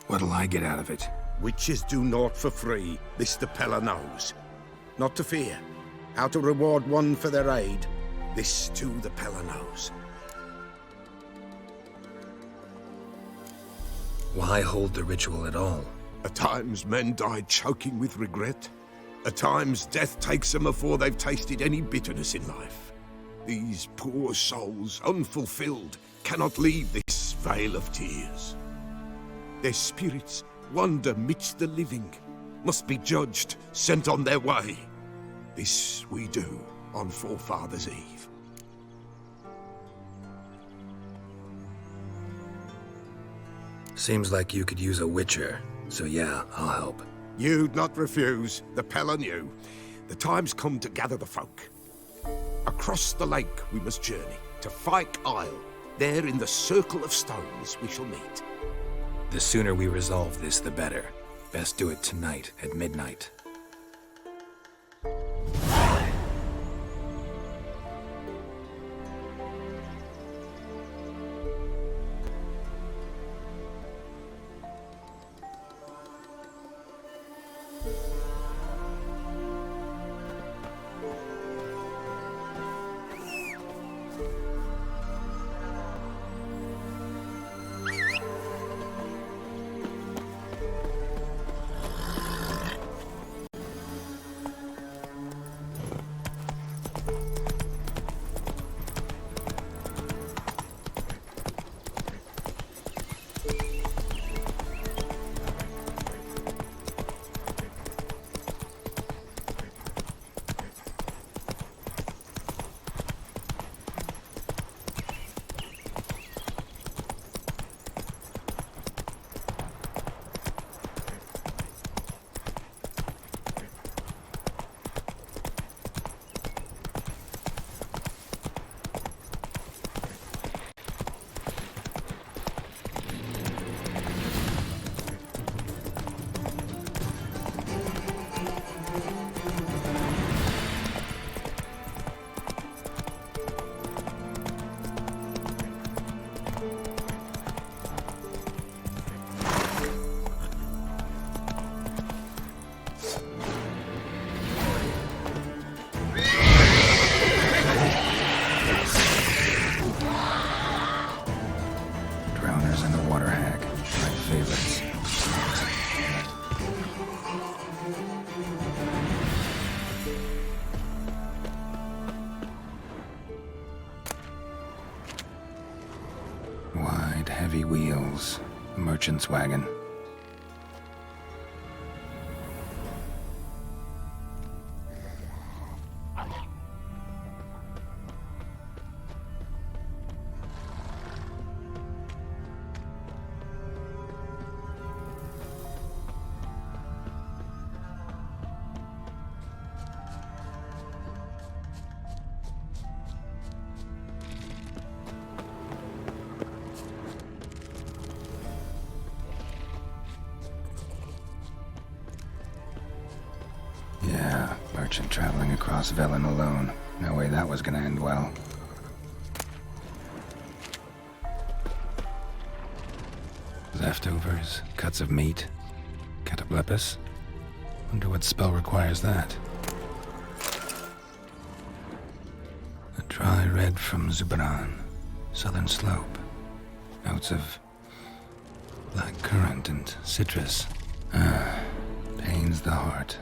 What'll I get out of it? Witches do naught for free, this the Pella knows. Not to fear. How to reward one for their aid, this too the Pella knows. Why hold the ritual at all? At times men die choking with regret. At times death takes them before they've tasted any bitterness in life. These poor souls, unfulfilled, cannot leave this vale of tears. Their spirits wander midst the living, must be judged, sent on their way. This we do on Forefathers' Eve. Seems like you could use a witcher, so yeah, I'll help. You'd not refuse, the Pella knew. The time's come to gather the folk. Across the lake we must journey, to Fyke Isle. There in the circle of stones we shall meet. The sooner we resolve this, the better. Best do it tonight at midnight. Wide, heavy wheels. A merchant's wagon. Yeah, merchant traveling across Velen alone. No way that was gonna end well. Leftovers, cuts of meat, cataplepis. Wonder what spell requires that. A dry red from Zubaran, southern slope. Notes of black currant and citrus. Pains the heart.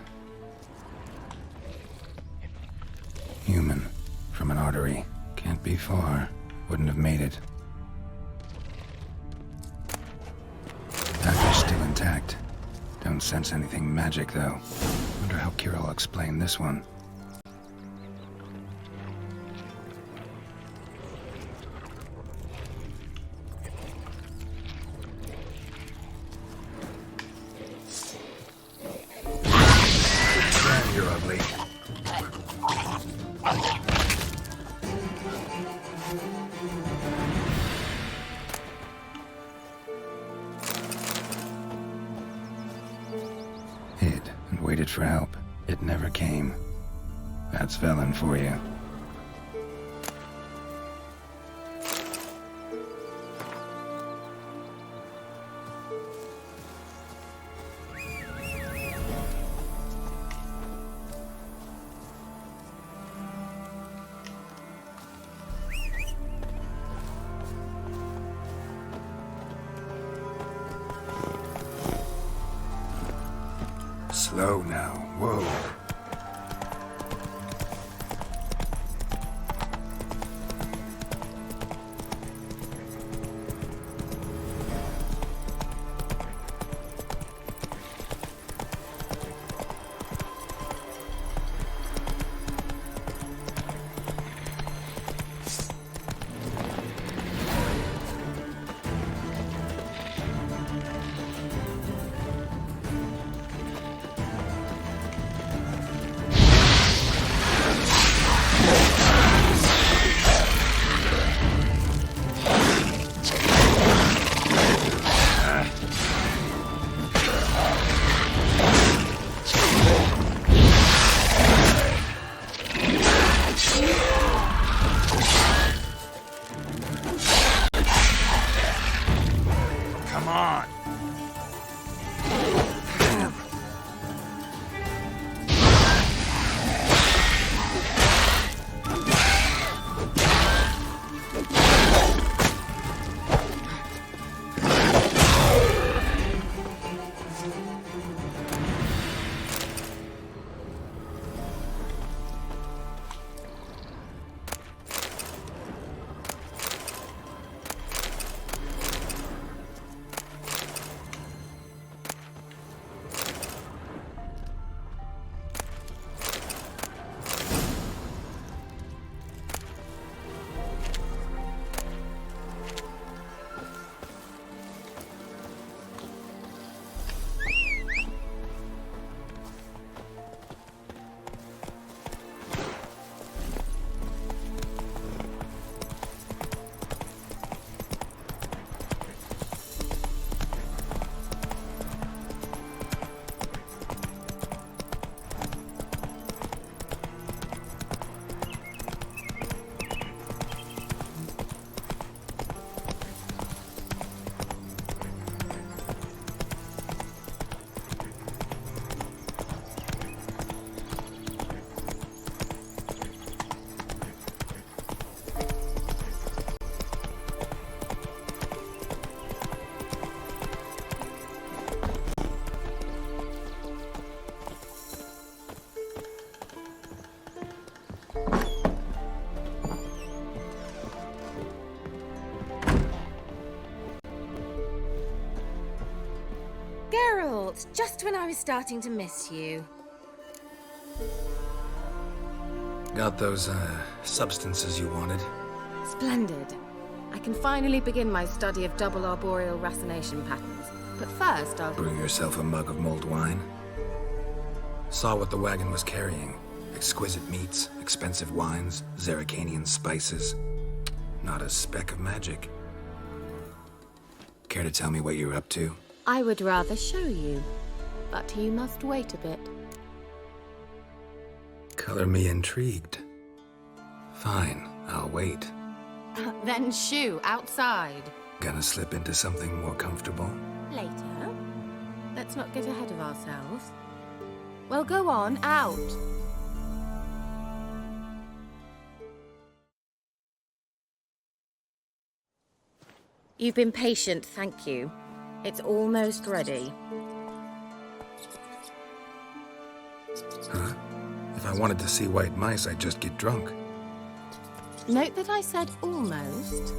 Human, from an artery. Can't be far. Wouldn't have made it. Dagger's still intact. Don't sense anything magic, though. Wonder how Kira will explain this one. waited for help. It never came. That's Velen for you. Slow now. Whoa. Geralt, just when I was starting to miss you. Got those, substances you wanted? Splendid. I can finally begin my study of double arboreal racination patterns. But first, I'll... Brew yourself a mug of mulled wine. Saw what the wagon was carrying. Exquisite meats, expensive wines, Zerrikanian spices. Not a speck of magic. Care to tell me what you're up to? I would rather show you, but you must wait a bit. Color me intrigued. Fine, I'll wait. Then shoo, outside. Gonna slip into something more comfortable? Later. Let's not get ahead of ourselves. Well, go on, out. You've been patient, thank you. It's almost ready. Huh? If I wanted to see white mice, I'd just get drunk. Note that I said almost.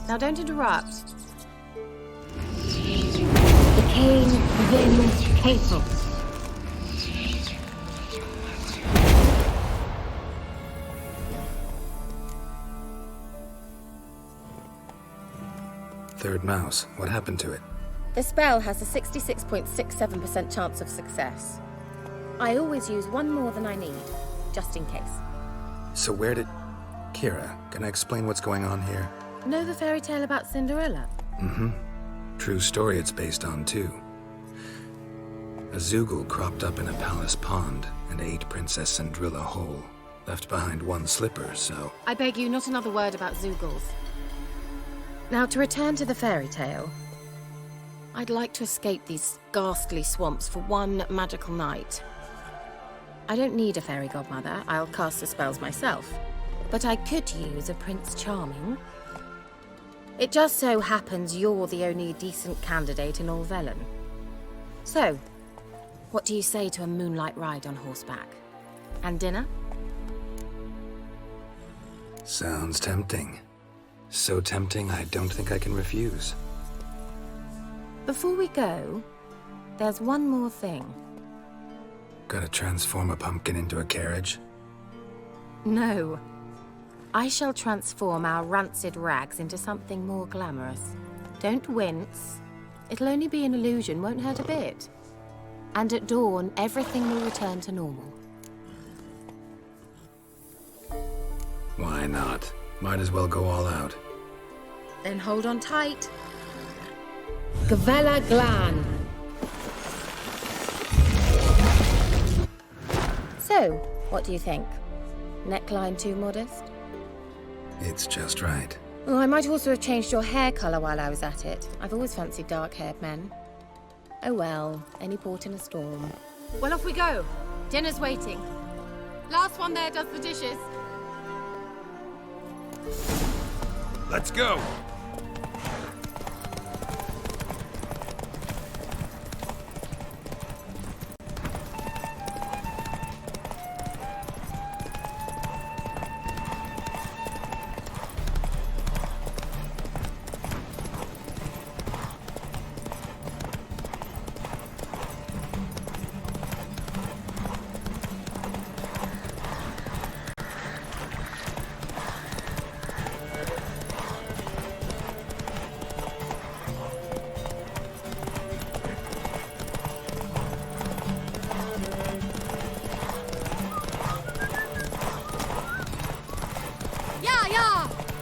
Now don't interrupt. Decaying within Capel. Third mouse. What happened to it? The spell has a 66.67% chance of success. I always use one more than I need, just in case. So where did... Kira, can I explain what's going on here? Know the fairy tale about Cinderella? Mm-hmm. True story it's based on, too. A Zoogle cropped up in a palace pond and ate Princess Sandrilla whole. Left behind one slipper, so... I beg you, not another word about Zoogles. Now, to return to the fairy tale. I'd like to escape these ghastly swamps for one magical night. I don't need a fairy godmother, I'll cast the spells myself. But I could use a Prince Charming. It just so happens you're the only decent candidate in all Velen. So, what do you say to a moonlight ride on horseback? And dinner? Sounds tempting. So tempting, I don't think I can refuse. Before we go, there's one more thing. Gotta transform a pumpkin into a carriage? No. I shall transform our rancid rags into something more glamorous. Don't wince. It'll only be an illusion, won't hurt a bit. And at dawn, everything will return to normal. Why not? Might as well go all out. Then hold on tight. Gavella Glan. So, what do you think? Neckline too modest? It's just right. Well, I might also have changed your hair colour while I was at it. I've always fancied dark-haired men. Oh well, any port in a storm. Well, off we go. Dinner's waiting. Last one there does the dishes. Let's go!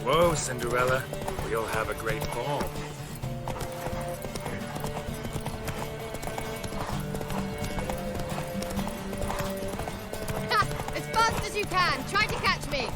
Whoa, Cinderella. We'll have a great ball. As fast as you can. Try to catch me.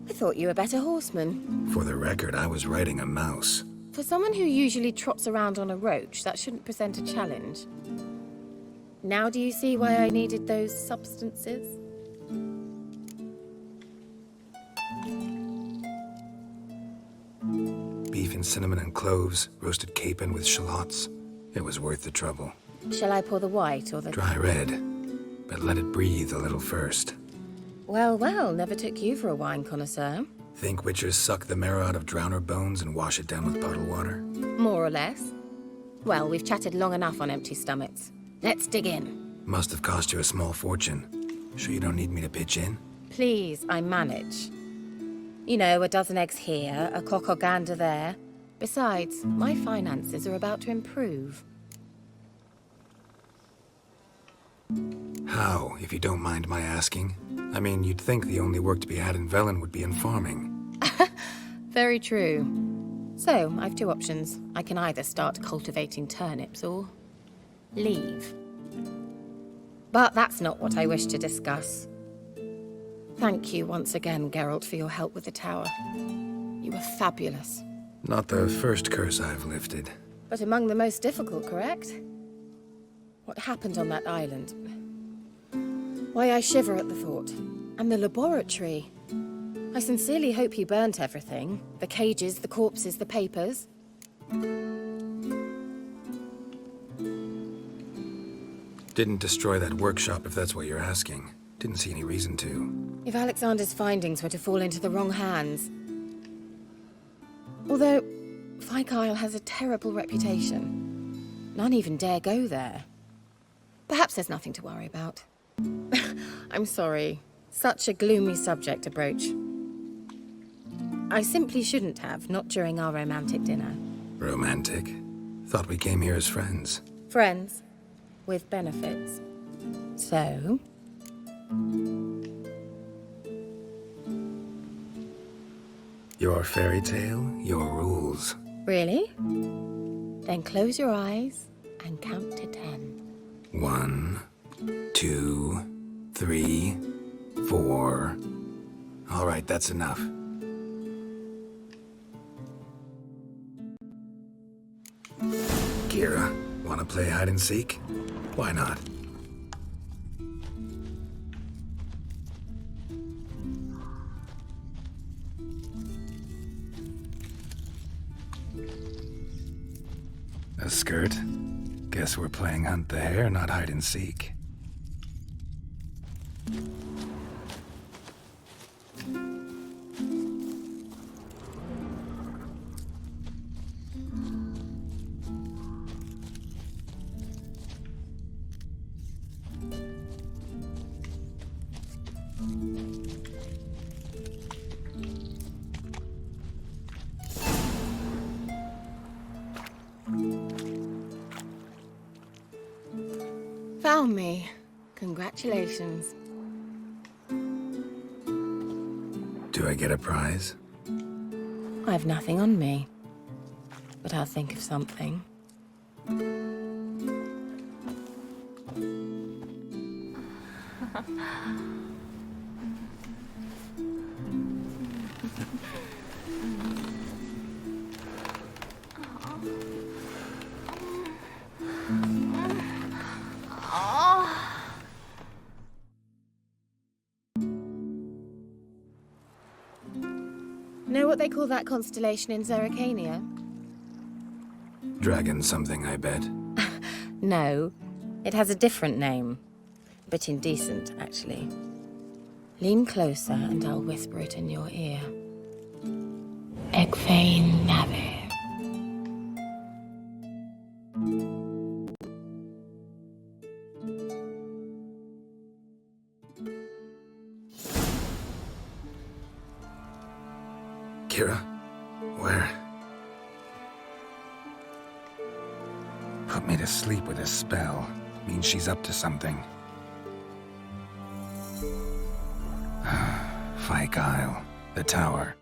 I thought you were a better horseman. For the record, I was riding a mouse. For someone who usually trots around on a roach, that shouldn't present a challenge. Now do you see why I needed those substances? Beef and cinnamon and cloves, roasted capon with shallots. It was worth the trouble. Shall I pour the white or the... Dry red, but let it breathe a little first. Well, well, never took you for a wine connoisseur. Think witchers suck the marrow out of drowner bones and wash it down with puddle water? More or less. Well, we've chatted long enough on empty stomachs. Let's dig in. Must have cost you a small fortune. Sure you don't need me to pitch in? Please, I manage. You know, a dozen eggs here, a cock or gander there. Besides, my finances are about to improve. How, if you don't mind my asking? I mean, you'd think the only work to be had in Velen would be in farming. Very true. So, I've two options. I can either start cultivating turnips or leave. But that's not what I wish to discuss. Thank you once again, Geralt, for your help with the tower. You were fabulous. Not the first curse I've lifted. But among the most difficult, correct? What happened on that island? Why, I shiver at the thought. And the laboratory. I sincerely hope you burnt everything. The cages, the corpses, the papers. Didn't destroy that workshop, if that's what you're asking. Didn't see any reason to. If Alexander's findings were to fall into the wrong hands... Although, Fyke Isle has a terrible reputation. None even dare go there. Perhaps there's nothing to worry about. I'm sorry. Such a gloomy subject to broach. I simply shouldn't have, not during our romantic dinner. Romantic? Thought we came here as friends. Friends. With benefits. So... Your fairy tale, your rules. Really? Then close your eyes and count to 10. 1, 2, 3, 4. All right, that's enough. Kira, want to play hide and seek? Why not? A skirt? Guess we're playing hunt the hare, not hide and seek. Found me. Congratulations. Do I get a prize? I've nothing on me. But I'll think of something. Know what they call that constellation in Zerrikania? Dragon something, I bet. No, it has a different name. A bit indecent, actually. Lean closer and I'll whisper it in your ear. Egfain Navir. Kira? Where? Put me to sleep with a spell. Means she's up to something. Fyke Isle. The tower.